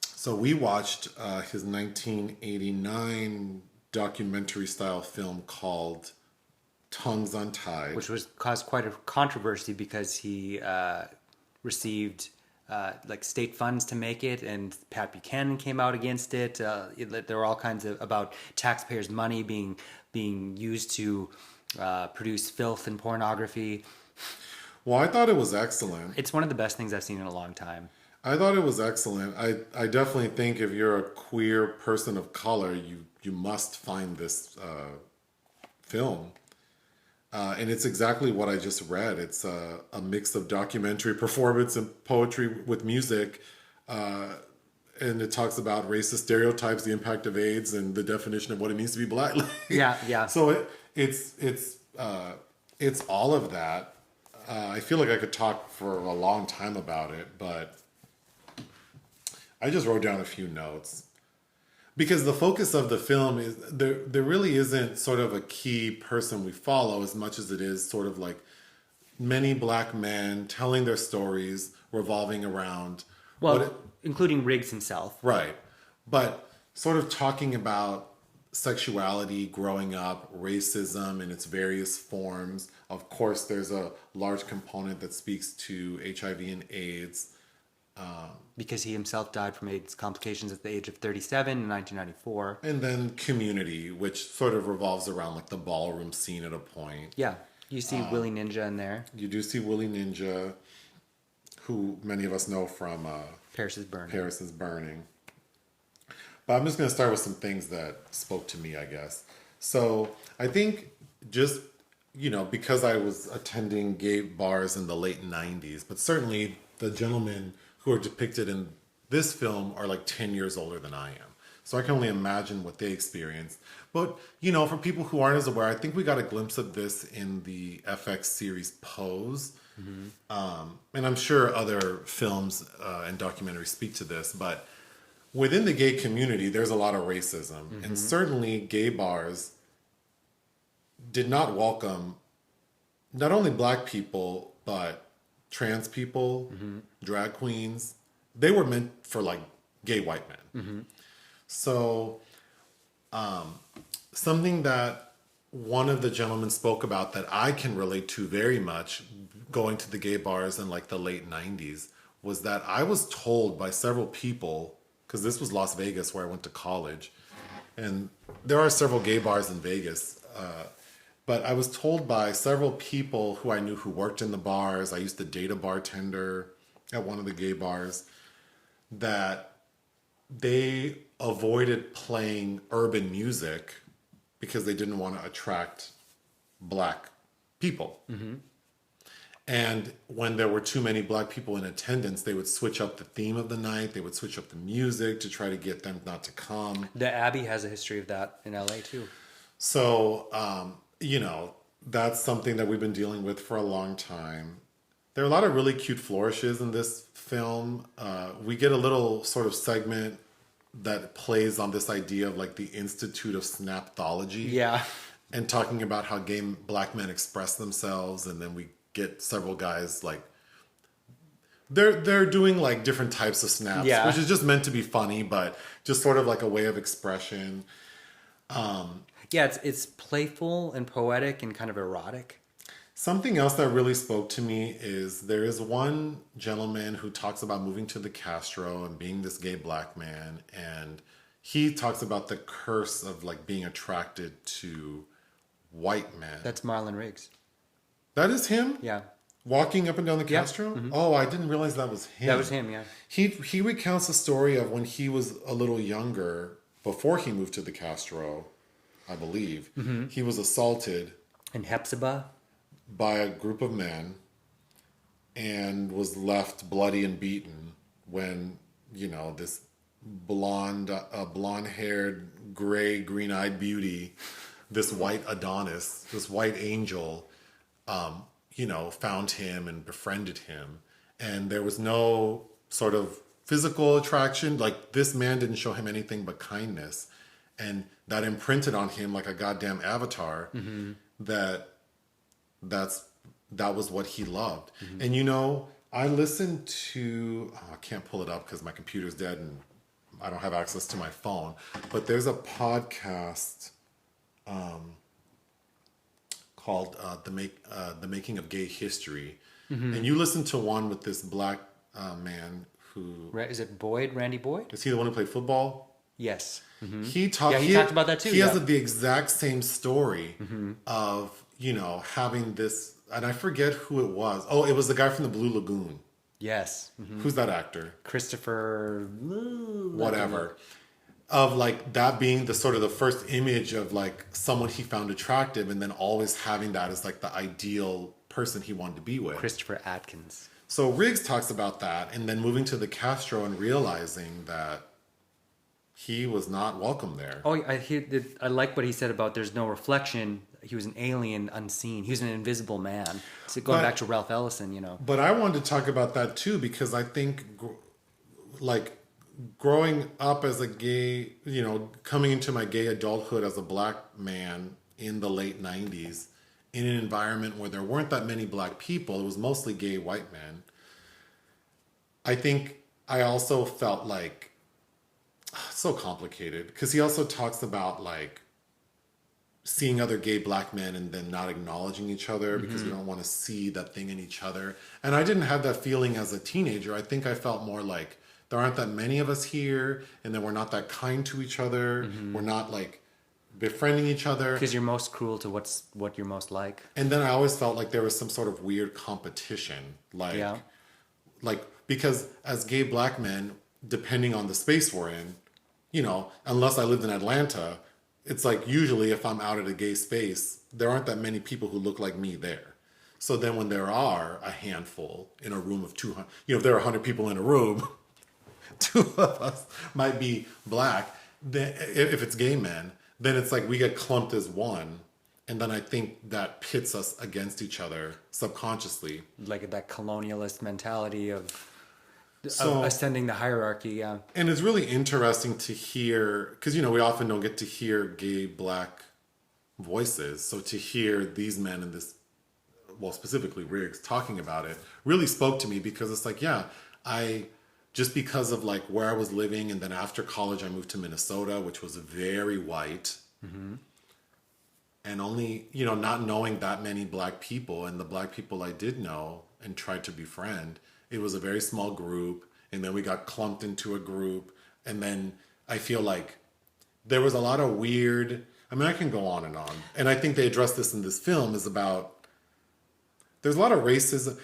So we watched his 1989 documentary-style film called Tongues Untied. Which caused quite a controversy because he received like state funds to make it, and Pat Buchanan came out against it. There were all kinds of about taxpayers' money being used to produce filth and pornography. Well, I thought it was excellent. It's one of the best things I've seen in a long time. I thought it was excellent. I definitely think if you're a queer person of color, you must find this film. And it's exactly what I just read. It's a mix of documentary performance and poetry with music. and it talks about racist stereotypes, the impact of AIDS, and the definition of what it means to be black. Yeah. So it's all of that. I feel like I could talk for a long time about it, but I just wrote down a few notes. Because the focus of the film is there really isn't sort of a key person we follow as much as it is sort of like many black men telling their stories revolving around including Riggs himself. Right. But sort of talking about sexuality growing up, racism in its various forms. Of course, there's a large component that speaks to HIV and AIDS. Because he himself died from AIDS complications at the age of 37 in 1994. And then community, which sort of revolves around like the ballroom scene at a point. Yeah. You see Willie Ninja in there. You do see Willie Ninja, who many of us know from Paris is Burning. Paris is Burning. But I'm just going to start with some things that spoke to me, I guess. So I think just, because I was attending gay bars in the late 90s, but certainly the gentlemen who are depicted in this film are like 10 years older than I am. So I can only imagine what they experienced. But, for people who aren't as aware, I think we got a glimpse of this in the FX series Pose. Mm-hmm. And I'm sure other films and documentaries speak to this, but within the gay community, there's a lot of racism. Mm-hmm. And certainly gay bars did not welcome not only black people, but trans people, mm-hmm. drag queens. They were meant for like gay white men. Mm-hmm. So something that one of the gentlemen spoke about that I can relate to very much going to the gay bars in like the late 90s was that I was told by several people, because this was Las Vegas where I went to college, and there are several gay bars in Vegas, but I was told by several people who I knew who worked in the bars, I used to date a bartender at one of the gay bars, that they avoided playing urban music because they didn't want to attract black people. Mm-hmm. And when there were too many black people in attendance, they would switch up the theme of the night. They would switch up the music to try to get them not to come. The Abbey has a history of that in LA too. So, that's something that we've been dealing with for a long time. There are a lot of really cute flourishes in this film. We get a little sort of segment that plays on this idea of like the Institute of Snapthology. Yeah. And talking about how gay black men express themselves. And then we get several guys like, they're doing like different types of snaps, yeah. which is just meant to be funny, but just sort of like a way of expression. Yeah, it's playful and poetic and kind of erotic. Something else that really spoke to me is there is one gentleman who talks about moving to the Castro and being this gay black man. And he talks about the curse of like being attracted to white men. That's Marlon Riggs. That is him? Yeah. Walking up and down the Castro? Mm-hmm. Oh, I didn't realize that was him. That was him, yeah. He recounts a story of when he was a little younger, before he moved to the Castro, I believe. Mm-hmm. He was assaulted. In Hepzibah? By a group of men and was left bloody and beaten when, this blonde-haired, gray, green-eyed beauty, this white Adonis, this white angel, found him and befriended him. And there was no sort of physical attraction. Like, this man didn't show him anything but kindness. And that imprinted on him like a goddamn avatar. Mm-hmm. That was what he loved. Mm-hmm. And I listened to, I can't pull it up because my computer's dead and I don't have access to my phone, but there's a podcast called The Making of Gay History. Mm-hmm. And you listen to one with this black man who... Is it Boyd, Randy Boyd? Is he the one who played football? Yes. Mm-hmm. He talked about that too. He has the exact same story mm-hmm. of, having this, and I forget who it was. Oh, it was the guy from the Blue Lagoon. Yes. Mm-hmm. Who's that actor? Christopher... Whatever. Of like that being the sort of the first image of like someone he found attractive and then always having that as like the ideal person he wanted to be with. Christopher Atkins. So Riggs talks about that, and then moving to the Castro and realizing that he was not welcome there. Oh, I like what he said about there's no reflection. He was an alien, unseen. He was an invisible man. So going back to Ralph Ellison, you know. But I wanted to talk about that too, because I think, like, growing up as a gay, you know, coming into my gay adulthood as a black man in the late 90s, in an environment where there weren't that many black people, it was mostly gay white men. I think I also felt like, so complicated, because he also talks about like seeing other gay black men and then not acknowledging each other because we don't want to see that thing in each other. And I didn't have that feeling as a teenager. I think I felt more like there aren't that many of us here, and then we're not that kind to each other. We're not like befriending each other. Because you're most cruel to what you're most like. And then I always felt like there was some sort of weird competition. Like because as gay black men, depending on the space we're in, you know, unless I lived in Atlanta, it's like usually if I'm out at a gay space, there aren't that many people who look like me there. So then when there are a handful in a room of 200, you know, if there are 100 people in a room, 2 of us might be black. Then if it's gay men, then it's like we get clumped as one. And then I think that pits us against each other subconsciously. Like that colonialist mentality of So, ascending the hierarchy, yeah. and it's really interesting to hear, because, you know, we often don't get to hear gay black voices. So to hear these men in this, well, specifically Riggs talking about it, really spoke to me because it's like, yeah, just because of like where I was living, and then after college I moved to Minnesota, which was very white. And only, you know, not knowing that many black people, and the black people I did know and tried to befriend, it was a very small group, and then we got clumped into a group, and then I feel like there was a lot of weird, I mean, I can go on, and I think they address this in this film, is about, there's a lot of racism.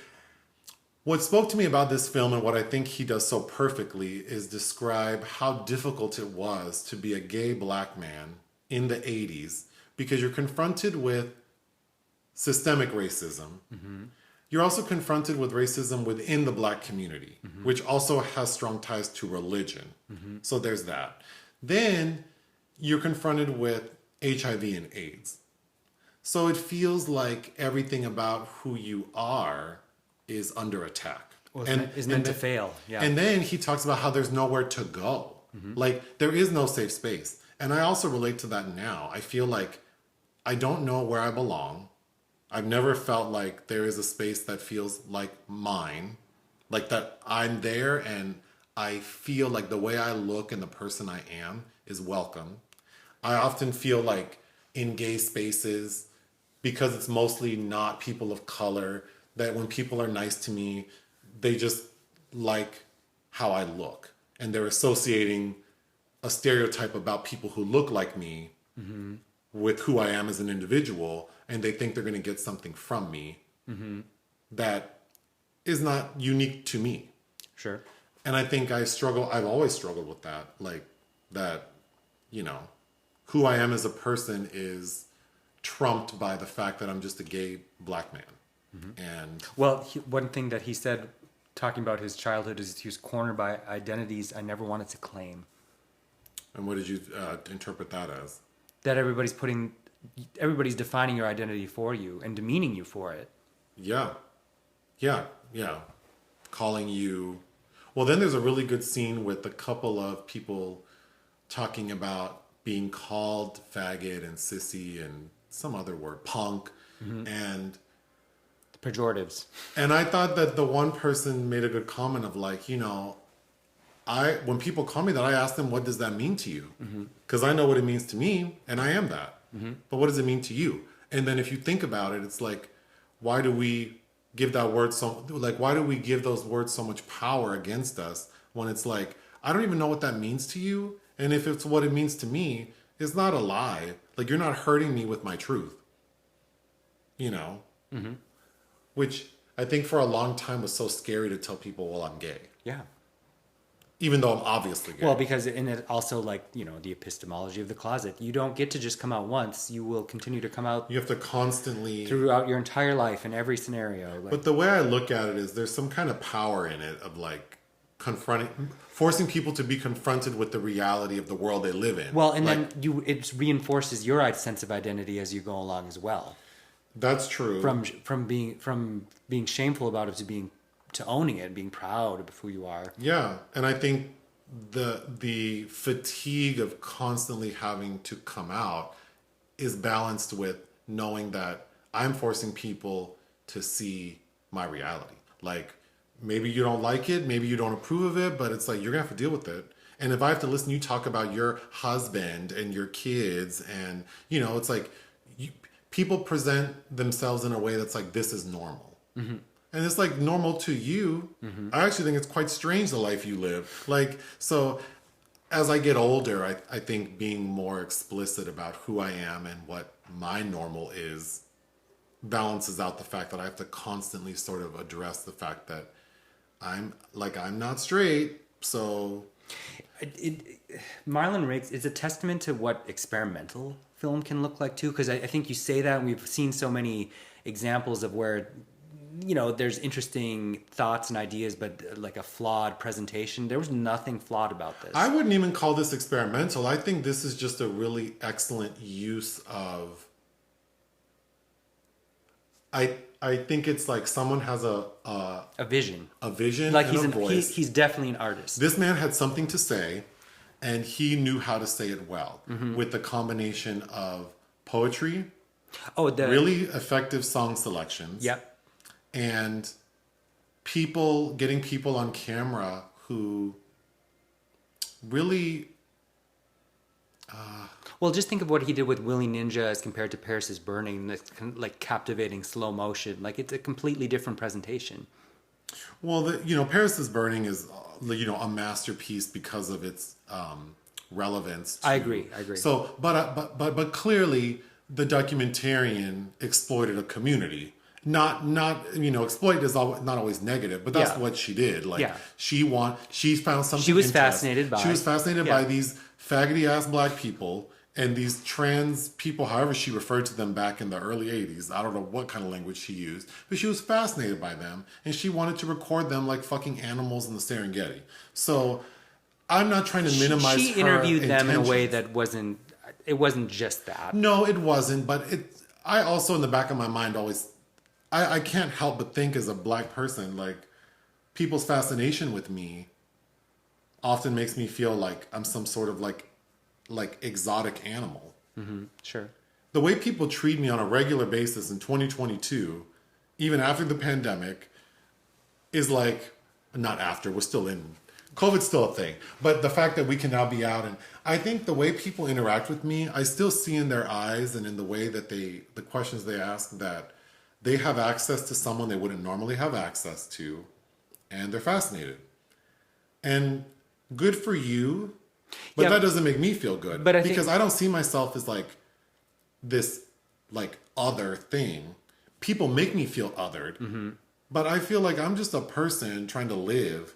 What spoke to me about this film, and what I think he does so perfectly, is describe how difficult it was to be a gay black man in the 80s, because you're confronted with systemic racism. You're also confronted with racism within the black community, which also has strong ties to religion. So there's that. Then you're confronted with HIV and AIDS. So it feels like everything about who you are is under attack. Well, is meant to fail. Yeah. And then he talks about how there's nowhere to go. Like there is no safe space. And I also relate to that now. I feel like I don't know where I belong. I've never felt like there is a space that feels like mine, like that I'm there and I feel like the way I look and the person I am is welcome. I often feel like in gay spaces, because it's mostly not people of color, that when people are nice to me, they just like how I look. And they're associating a stereotype about people who look like me with who I am as an individual, and they think they're going to get something from me that is not unique to me. Sure. And I think I've always struggled with that, like that, you know, who I am as a person is trumped by the fact that I'm just a gay black man. And well, one thing that he said, talking about his childhood, is he was cornered by identities I never wanted to claim. And what did you interpret that as? That everybody's defining your identity for you and demeaning you for it. Yeah. Calling you. Well, then there's a really good scene with a couple of people talking about being called faggot and sissy and some other word, punk, and pejoratives. And I thought that the one person made a good comment of like, you know, when people call me that, I ask them, what does that mean to you? Because I know what it means to me, and I am that. But what does it mean to you? And then if you think about it, it's like, why do we give that word why do we give those words so much power against us when it's like, I don't even know what that means to you. And if it's what it means to me, it's not a lie. Like, you're not hurting me with my truth. You know? Which I think for a long time was so scary to tell people, well, I'm gay. Yeah. even though I'm obviously gay. Well, because in it also, like, you know, the epistemology of the closet, you don't get to just come out once. You will continue to come out You have to constantly... throughout your entire life in every scenario. Like, But the way I look at it is there's some kind of power in it of like forcing people to be confronted with the reality of the world they live in. well, and like, then it reinforces your sense of identity as you go along as well. That's true. From being shameful about it to owning it, being proud of who you are. Yeah, and I think the fatigue of constantly having to come out is balanced with knowing that I'm forcing people to see my reality. Like, maybe you don't like it, maybe you don't approve of it, but it's like, you're gonna have to deal with it. And if I have to listen to you talk about your husband and your kids, and, you know, it's like, people present themselves in a way that's like, this is normal. Mm-hmm. And it's like normal to you. Mm-hmm. I actually think it's quite strange the life you live. Like, so as I get older, I think being more explicit about who I am and what my normal is balances out the fact that I have to constantly sort of address the fact that I'm not straight. So Marlon Riggs is a testament to what experimental film can look like too, because I think you say that, and we've seen so many examples of where, you know, there's interesting thoughts and ideas, but like a flawed presentation. There was nothing flawed about this. I wouldn't even call this experimental. I think this is just a really excellent use of... I think it's like someone has a vision. A vision, like and a voice. He's definitely an artist. This man had something to say, and he knew how to say it well, with the combination of poetry, really effective song selections, yep, and getting people on camera who really... well, just think of what he did with Willie Ninja as compared to Paris is Burning, like captivating slow motion. Like, it's a completely different presentation. Well, Paris is Burning is, a masterpiece because of its relevance. I agree. So, but clearly, the documentarian exploited a community. Not exploit is not always negative, but that's what she did. Like, she found something. She was fascinated by these faggoty ass black people and these trans people, however she referred to them back in the early 80s. I don't know what kind of language she used, but she was fascinated by them, and she wanted to record them like fucking animals in the Serengeti. So I'm not trying to minimize She interviewed them in a way that wasn't just that. No, it wasn't, but I also, in the back of my mind, always... I can't help but think, as a black person, like, people's fascination with me often makes me feel like I'm some sort of like exotic animal. Mm-hmm. Sure. The way people treat me on a regular basis in 2022, even after the pandemic, is like... Not after, we're still in... COVID's still a thing. But the fact that we can now be out, and I think the way people interact with me, I still see in their eyes and in the way that the questions they ask, that they have access to someone they wouldn't normally have access to, and they're fascinated. And good for you, but that doesn't make me feel good. Because I don't see myself as like this like other thing. People make me feel othered, but I feel like I'm just a person trying to live,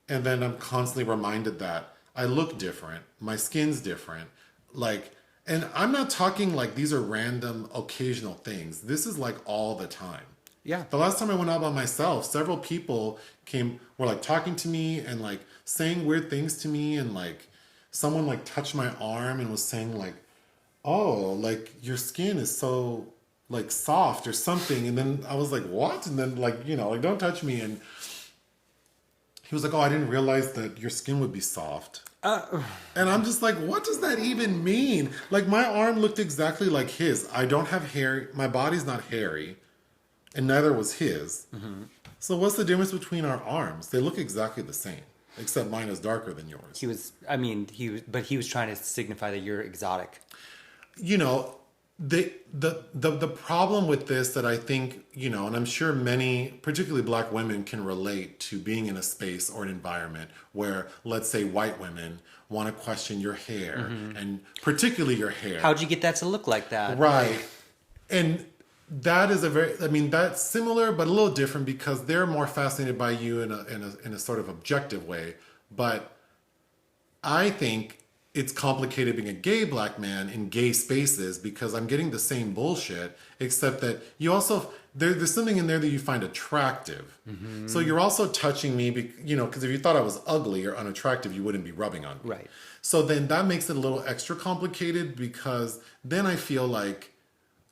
and then I'm constantly reminded that I look different, my skin's different, like... And I'm not talking like these are random, occasional things. This is like all the time. Yeah. The last time I went out by myself, several people were like talking to me and like saying weird things to me. And like someone like touched my arm and was saying like, oh, like your skin is so like soft or something. And then I was like, what? And then like, like, don't touch me. And he was like, oh, I didn't realize that your skin would be soft. And I'm just like, what does that even mean? Like, my arm looked exactly like his. I don't have hair. My body's not hairy. And neither was his. Mm-hmm. So what's the difference between our arms? They look exactly the same, except mine is darker than yours. He was trying to signify that you're exotic. The problem with this that I think, and I'm sure many, particularly black women, can relate to being in a space or an environment where, let's say, white women want to question your hair, and particularly your hair. How'd you get that to look like that? Right. And that is that's similar, but a little different, because they're more fascinated by you in a sort of objective way. But I think it's complicated being a gay black man in gay spaces because I'm getting the same bullshit, except that you also, there's something in there that you find attractive. So you're also touching me, because if you thought I was ugly or unattractive, you wouldn't be rubbing on me. Right. So then that makes it a little extra complicated because then I feel like,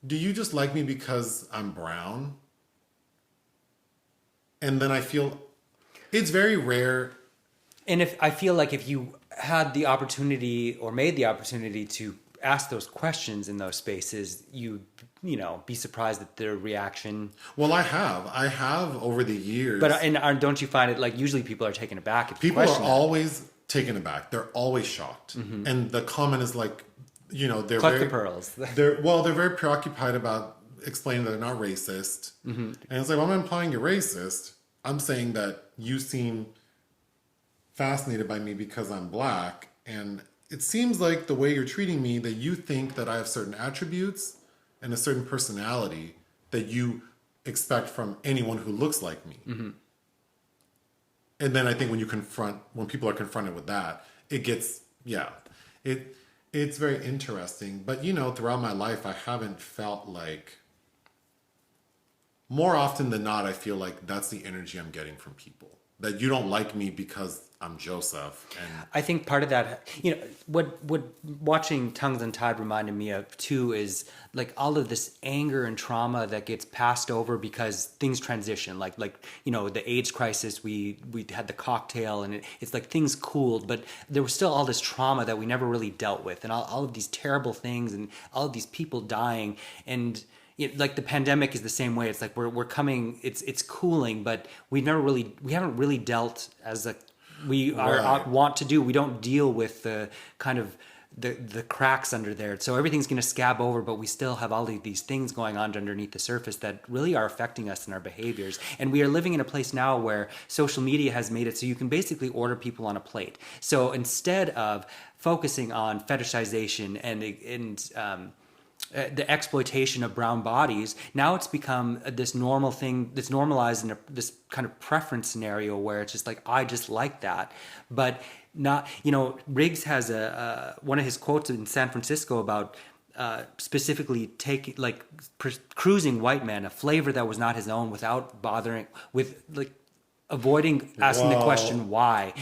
do you just like me because I'm brown? And then I feel it's very rare. And I feel like if you had the opportunity or made the opportunity to ask those questions in those spaces, you be surprised at their reaction. Well, I have over the years. But don't you find it like usually people are taken aback if you people are question that? always taken aback. They're always shocked, and the comment is like, they're Cluck very the pearls. they're very preoccupied about explaining that they're not racist. And it's like, well, I'm not implying you're racist. I'm saying that you seem fascinated by me because I'm black, and it seems like the way you're treating me that you think that I have certain attributes and a certain personality that you expect from anyone who looks like me. And then I think when people are confronted with that, it gets, it's very interesting. But throughout my life, I haven't felt like, more often than not, I feel like that's the energy I'm getting from people. That you don't like me because I'm Joseph. And I think part of that, what watching Tongues Untied reminded me of too is like all of this anger and trauma that gets passed over because things transition. Like the AIDS crisis, we had the cocktail, and it's like things cooled, but there was still all this trauma that we never really dealt with, and all of these terrible things, and all of these people dying, and like the pandemic is the same way. It's like we're coming. It's cooling, but we haven't really dealt as we want to do. We don't deal with the kind of the cracks under there. So everything's going to scab over, but we still have all of these things going on underneath the surface that really are affecting us in our behaviors. And we are living in a place now where social media has made it so you can basically order people on a plate. So instead of focusing on fetishization and the exploitation of brown bodies, now it's become this normal thing that's normalized in this kind of preference scenario where it's just like, I just like that. But not, Riggs has one of his quotes in San Francisco about specifically taking, cruising white men, a flavor that was not his own, without bothering with, avoiding asking the question why.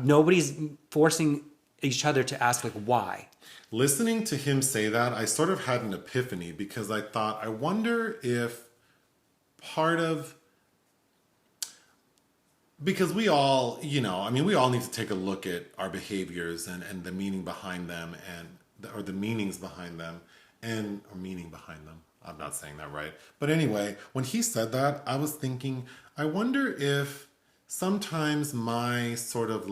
Nobody's forcing each other to ask why. Listening to him say that, I sort of had an epiphany because I thought, I wonder if because we all, we all need to take a look at our behaviors and the meaning behind them or the meanings behind them or meaning behind them. I'm not saying that right. But anyway, when he said that, I was thinking, I wonder if sometimes my sort of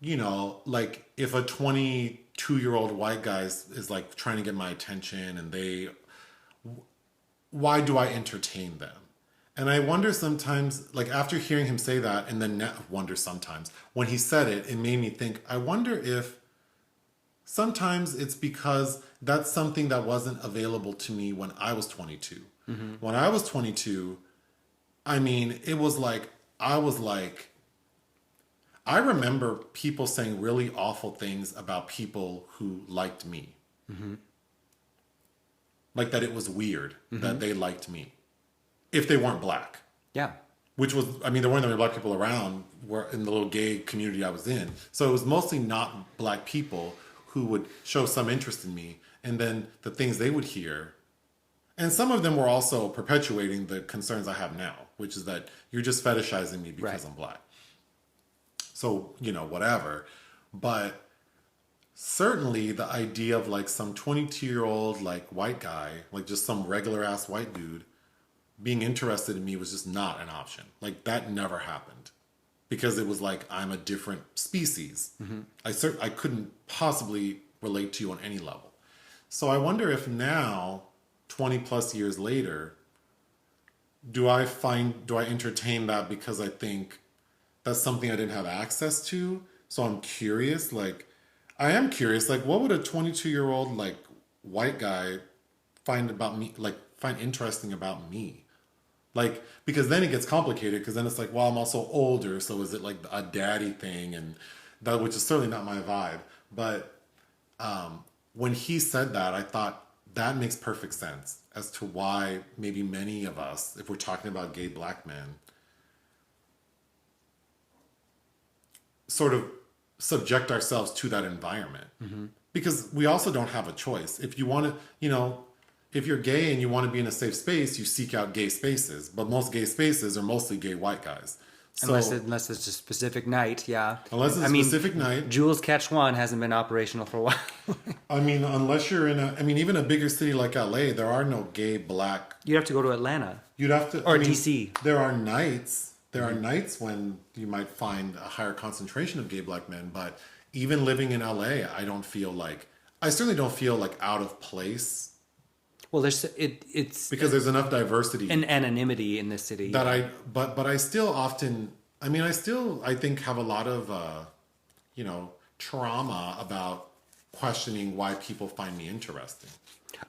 if a 22-year-old white guy is trying to get my attention and why do I entertain them? And I wonder sometimes, after hearing him say that, and then sometimes, when he said it, it made me think, I wonder if sometimes it's because that's something that wasn't available to me when I was 22. When I was 22, it was I remember people saying really awful things about people who liked me. That it was weird that they liked me. If they weren't black. Yeah. Which was, there weren't that many black people around in the little gay community I was in. So it was mostly not black people who would show some interest in me. And then the things they would hear. And some of them were also perpetuating the concerns I have now, which is that you're just fetishizing me because I'm black. So, whatever. But certainly the idea of some 22-year-old white guy, just some regular ass white dude being interested in me was just not an option. That never happened because it was I'm a different species. I couldn't possibly relate to you on any level. So I wonder if now, 20 plus years later, do I entertain that because I think that's something I didn't have access to? So I'm curious, I am curious, what would a 22-year-old white guy find about me, find interesting about me? Like, because then it gets complicated, because then it's like, well, I'm also older, so is it like a daddy thing? And that, which is certainly not my vibe. But when he said that, I thought that makes perfect sense as to why maybe many of us, if we're talking about gay black men, sort of subject ourselves to that environment. Because we also don't have a choice. If you want to, if you're gay and you want to be in a safe space, you seek out gay spaces. But most gay spaces are mostly gay white guys. So, unless it's a specific night, yeah. Unless it's a specific night. Jules Catch One hasn't been operational for a while. I mean, unless you're in even a bigger city like LA, there are no gay black. You'd have to go to Atlanta. You'd have to. Or DC. There are nights. There are nights when you might find a higher concentration of gay black men. But even living in LA, I certainly don't feel like out of place. Well, it's because there's enough diversity and anonymity in this city that I still often, I think have a lot of trauma about questioning why people find me interesting.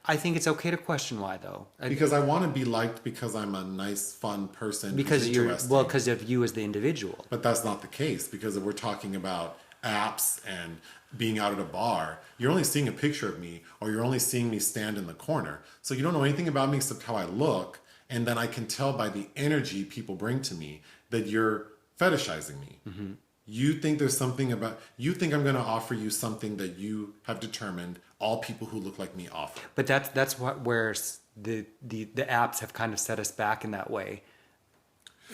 I think it's okay to question why, though. Because I want to be liked because I'm a nice, fun person. Because because of you as the individual. But that's not the case, because if we're talking about apps and being out at a bar, you're only seeing a picture of me, or you're only seeing me stand in the corner. So you don't know anything about me except how I look. And then I can tell by the energy people bring to me that you're fetishizing me. Mm-hmm. You think there's something you think I'm going to offer you something that you have determined all people who look like me offer. But that's where the apps have kind of set us back in that way.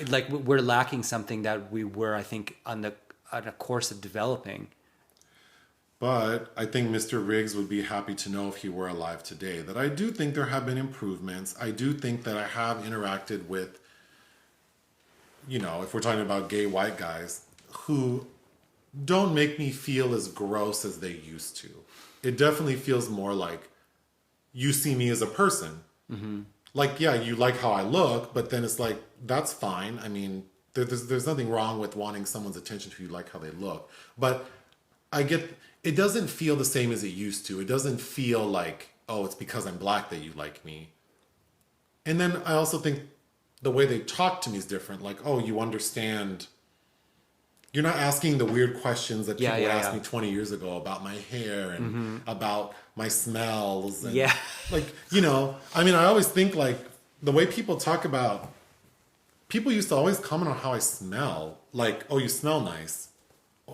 Like, we're lacking something that we were, I think, on a course of developing. But I think Mr. Riggs would be happy to know, if he were alive today, that I do think there have been improvements. I do think that I have interacted with, if we're talking about gay white guys, who don't make me feel as gross as they used to. It definitely feels more like you see me as a person. Mm-hmm. Like, yeah, you like how I look, but then it's like, that's fine. I mean, there's nothing wrong with wanting someone's attention if you like how they look. But it doesn't feel the same as it used to. It doesn't feel like, oh, it's because I'm black that you like me. And then I also think the way they talk to me is different. Like, oh, you understand. You're not asking the weird questions that people would ask me 20 years ago about my hair and about my smells. And I always think, like, the way people talk about, people used to always comment on how I smell. Like, oh, you smell nice.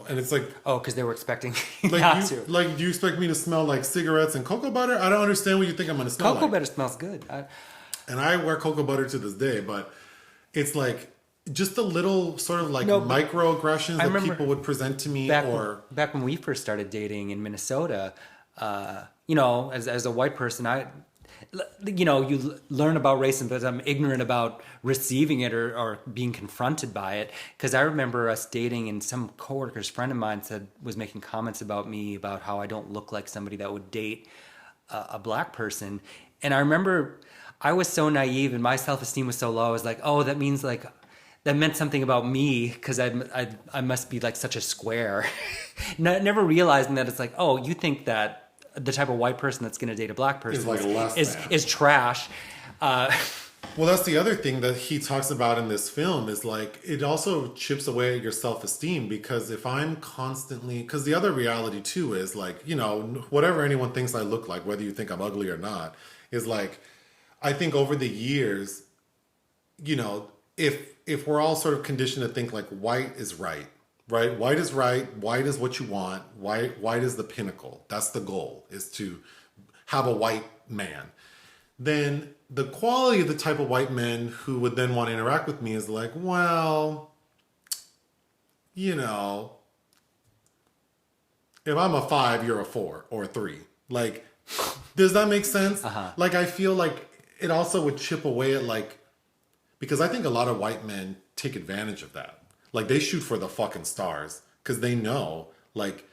And it's like... Oh, because they were expecting do you expect me to smell like cigarettes and cocoa butter? I don't understand what you think I'm going to smell Cocoa butter smells good. And I wear cocoa butter to this day, but it's like just the little sort of like microaggressions that people would present to me. Back when we first started dating in Minnesota, as a white person, you learn about racism, but I'm ignorant about receiving it or being confronted by it. Because I remember us dating, and some coworker's friend of mine was making comments about me, about how I don't look like somebody that would date a black person. And I remember I was so naive and my self-esteem was so low. I was like, oh, that meant something about me, because I must be like such a square. Never realizing that it's like, oh, you think that the type of white person that's going to date a black person is trash. Well, that's the other thing that he talks about in this film, is like, it also chips away at your self-esteem, because if I'm constantly, because the other reality too is like, whatever anyone thinks I look like, whether you think I'm ugly or not, is like, I think over the years, if we're all sort of conditioned to think like white is right? White is right. White is what you want. White is the pinnacle. That's the goal, is to have a white man. Then the quality of the type of white men who would then want to interact with me is like, well, if I'm a 5, you're a 4 or a 3. Like, does that make sense? Uh-huh. Like, I feel like it also would chip away at, like, because I think a lot of white men take advantage of that. Like, they shoot for the fucking stars because they know, like,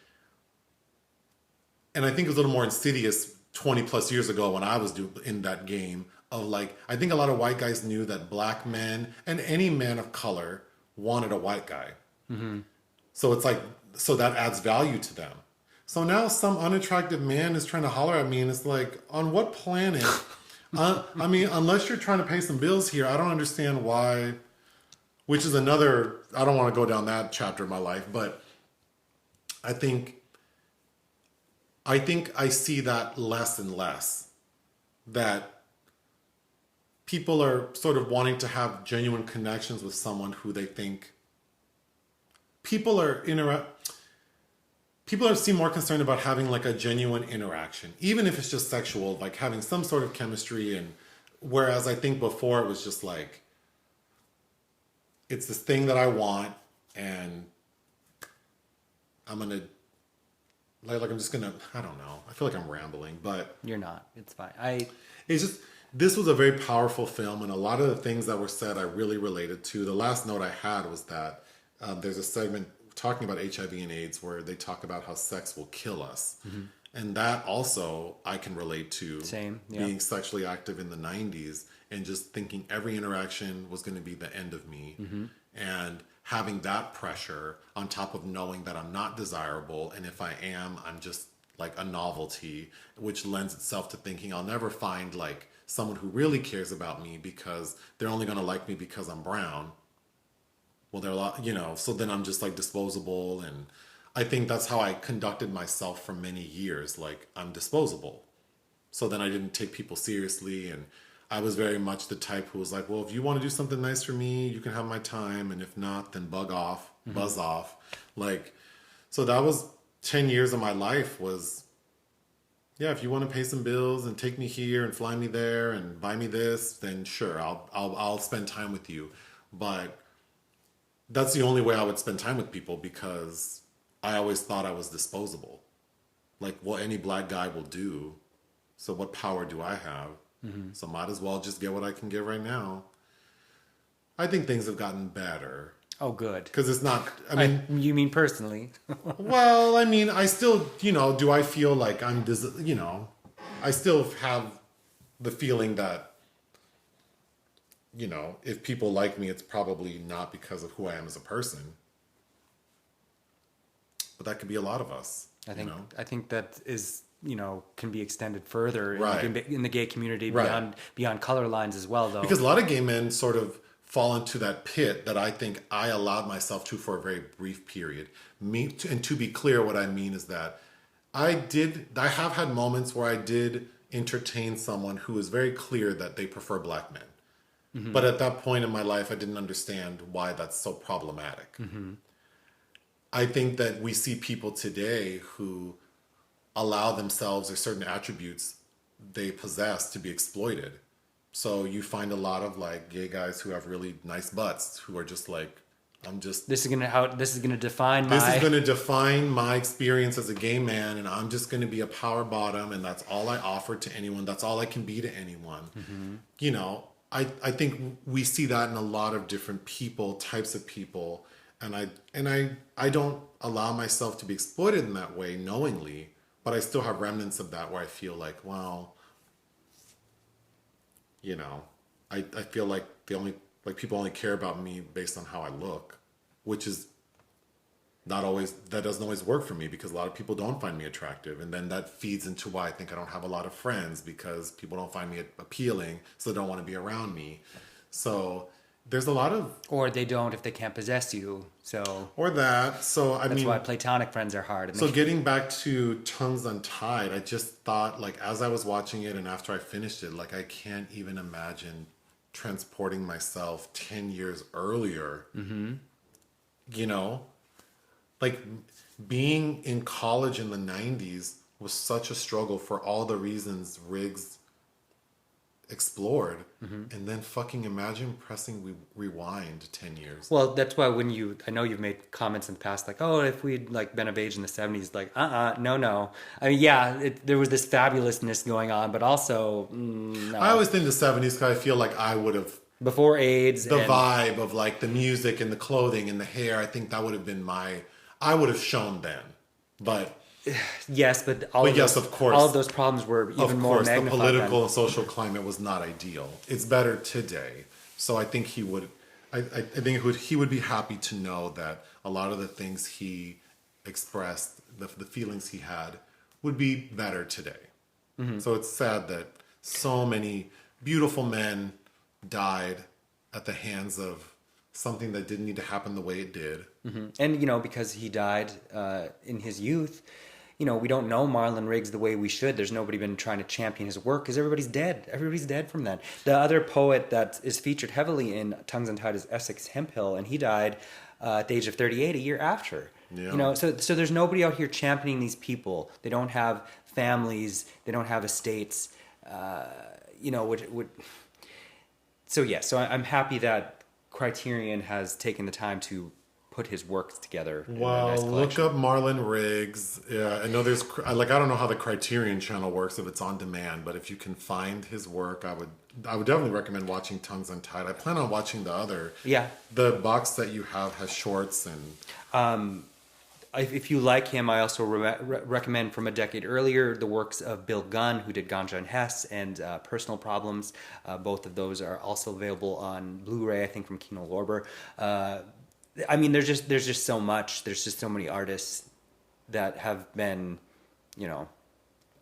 and I think it was a little more insidious 20 plus years ago when I was in that game of, like, I think a lot of white guys knew that black men and any man of color wanted a white guy. Mm-hmm. So it's like, so that adds value to them. So now some unattractive man is trying to holler at me, and it's like, on what planet I mean, unless you're trying to pay some bills here, I don't understand why. Which is another. I don't want to go down that chapter of my life, but I think I see that less and less. That people are sort of wanting to have genuine connections with someone who they think people seem more concerned about having like a genuine interaction, even if it's just sexual, like having some sort of chemistry. And whereas I think before it was just like, it's this thing that I want, and I'm gonna I'm just gonna, I don't know. I feel like I'm rambling, but You're not. It's fine. it's just, this was a very powerful film, and a lot of the things that were said I really related to. The last note I had was that there's a segment talking about HIV and AIDS where they talk about how sex will kill us. Mm-hmm. And that also I can relate to. Same, yeah. Being sexually active in the 90s and just thinking every interaction was going to be the end of me. Mm-hmm. And having that pressure on top of knowing that I'm not desirable, and if I am, I'm just like a novelty, which lends itself to thinking I'll never find like someone who really cares about me because they're only going to like me because I'm brown. Well, they're a lot, so then I'm just like disposable. And I think that's how I conducted myself for many years. Like, I'm disposable. So then I didn't take people seriously. And I was very much the type who was like, well, if you want to do something nice for me, you can have my time. And if not, then buzz off. Like, so that was 10 years of my life was, yeah, if you want to pay some bills and take me here and fly me there and buy me this, then sure, I'll spend time with you. But that's the only way I would spend time with people, because I always thought I was disposable. Like, well, any black guy will do. So what power do I have? Mm-hmm. So might as well just get what I can get right now. I think things have gotten better. Oh, good. Because it's not, I mean... you mean personally? Well, I mean, I still, do I feel like I'm, I still have the feeling that, if people like me, it's probably not because of who I am as a person. But that could be a lot of us. I think that is, can be extended further right. in the gay community right. beyond color lines as well, though. Because a lot of gay men sort of fall into that pit that I think I allowed myself to for a very brief period. And to be clear, what I mean is that I have had moments where I did entertain someone who is very clear that they prefer black men. Mm-hmm. But at that point in my life, I didn't understand why that's so problematic. Mm-hmm. I think that we see people today who allow themselves or certain attributes they possess to be exploited. So you find a lot of like gay guys who have really nice butts who are just like, this is gonna define my experience as a gay man, and I'm just gonna be a power bottom, and that's all I offer to anyone. That's all I can be to anyone. Mm-hmm. I think we see that in a lot of different types of people, and I don't allow myself to be exploited in that way knowingly, but I still have remnants of that where I feel like, well, I feel like people only care about me based on how I look, which is that doesn't always work for me, because a lot of people don't find me attractive. And then that feeds into why I think I don't have a lot of friends, because people don't find me appealing, so they don't want to be around me. So there's a lot of... Or they don't if they can't possess you. So... Or that. So, that's why platonic friends are hard. So getting back to Tongues Untied, I just thought, like, as I was watching it and after I finished it, like, I can't even imagine transporting myself 10 years earlier. Mm-hmm. Like, being in college in the 90s was such a struggle for all the reasons Riggs explored. Mm-hmm. And then fucking imagine pressing rewind 10 years. Well, that's why I know you've made comments in the past, like, oh, if we'd like been of age in the 70s, like, no. I mean, yeah, there was this fabulousness going on, but also, no. I always think the 70s, because I feel like I would have... Before AIDS. The vibe of like the music and the clothing and the hair, I think that would have been I would have shown then. But... Yes, but of course, all of those problems were even more magnified. The political and social climate was not ideal. It's better today. So I think he would be happy to know that a lot of the things he expressed, the feelings he had, would be better today. Mm-hmm. So it's sad that so many beautiful men died at the hands of something that didn't need to happen the way it did. Mm-hmm. And, you know, because he died in his youth, you know, we don't know Marlon Riggs the way we should. There's nobody been trying to champion his work because everybody's dead. Everybody's dead from that. The other poet that is featured heavily in Tongues Untied is Essex Hemphill, and he died at the age of 38, a year after. Yeah. You know, so there's nobody out here championing these people. They don't have families. They don't have estates. You know, So I'm happy that Criterion has taken the time to put his works together. Well, look up Marlon Riggs. Yeah, I know there's I don't know how the Criterion channel works if it's on demand, but if you can find his work, I would definitely recommend watching Tongues Untied. I plan on watching the other. Yeah. The box that you have has shorts and. If you like him, I also recommend from a decade earlier the works of Bill Gunn, who did Ganja and Hess and Personal Problems. Both of those are also available on Blu-ray, I think, from Kino Lorber. I mean, there's just so much. There's just so many artists that have been, you know,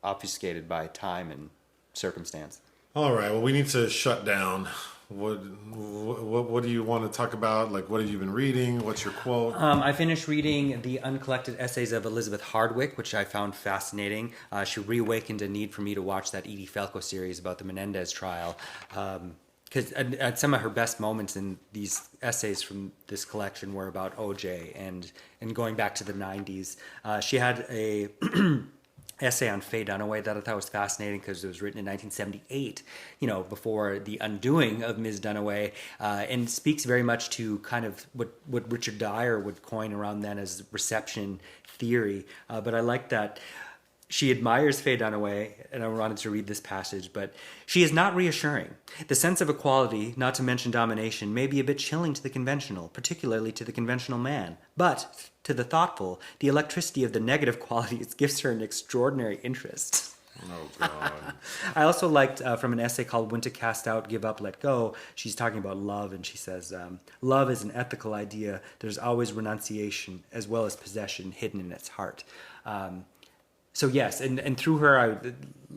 obfuscated by time and circumstance. All right. Well, we need to shut down. What do you want to talk about? Like, what have you been reading? What's your quote? I finished reading the uncollected essays of Elizabeth Hardwick, which I found fascinating. She reawakened a need for me to watch that Edie Falco series about the Menendez trial. Because at some of her best moments in these essays from this collection were about OJ and going back to the 90s. She had a essay on Faye Dunaway that I thought was fascinating because it was written in 1978, you know, before the undoing of Ms. Dunaway, and speaks very much to kind of what Richard Dyer would coin around then as reception theory. But I like that she admires Faye Dunaway, and I wanted to read this passage, but she is not reassuring. The sense of equality, not to mention domination, may be a bit chilling to the conventional, particularly to the conventional man. But to the thoughtful, the electricity of the negative qualities gives her an extraordinary interest. Oh, God. I also liked from an essay called When to Cast Out, Give Up, Let Go. She's talking about love, and she says, love is an ethical idea. There's always renunciation as well as possession hidden in its heart. So yes, and through her,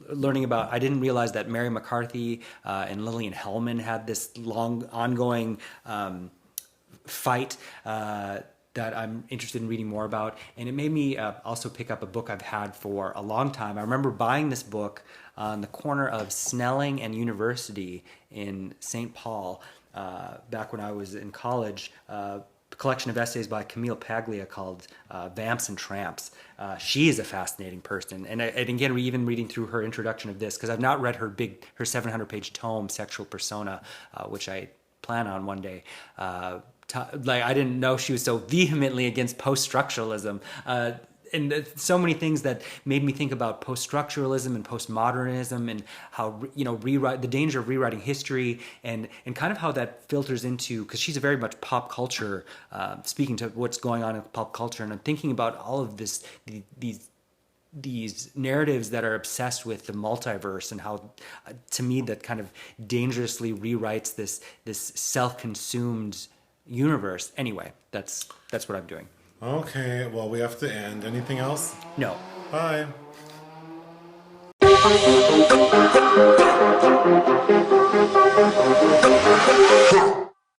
learning about, I didn't realize that Mary McCarthy and Lillian Hellman had this long, ongoing fight that I'm interested in reading more about. And it made me also pick up a book I've had for a long time. I remember buying this book on the corner of Snelling and University in St. Paul back when I was in college. A collection of essays by Camille Paglia called Vamps and Tramps. She is a fascinating person. And again, even reading through her introduction of this, because I've not read her 700-page tome, Sexual Persona, which I plan on one day. I didn't know she was so vehemently against post-structuralism. And so many things that made me think about post-structuralism and postmodernism and how, you know, the danger of rewriting history and kind of how that filters into, because she's a very much pop culture, speaking to what's going on in pop culture. And I'm thinking about all of these narratives that are obsessed with the multiverse and how, to me, that kind of dangerously rewrites this self-consumed universe. Anyway, that's what I'm doing. Okay, well, we have to end. Anything else? No. Bye.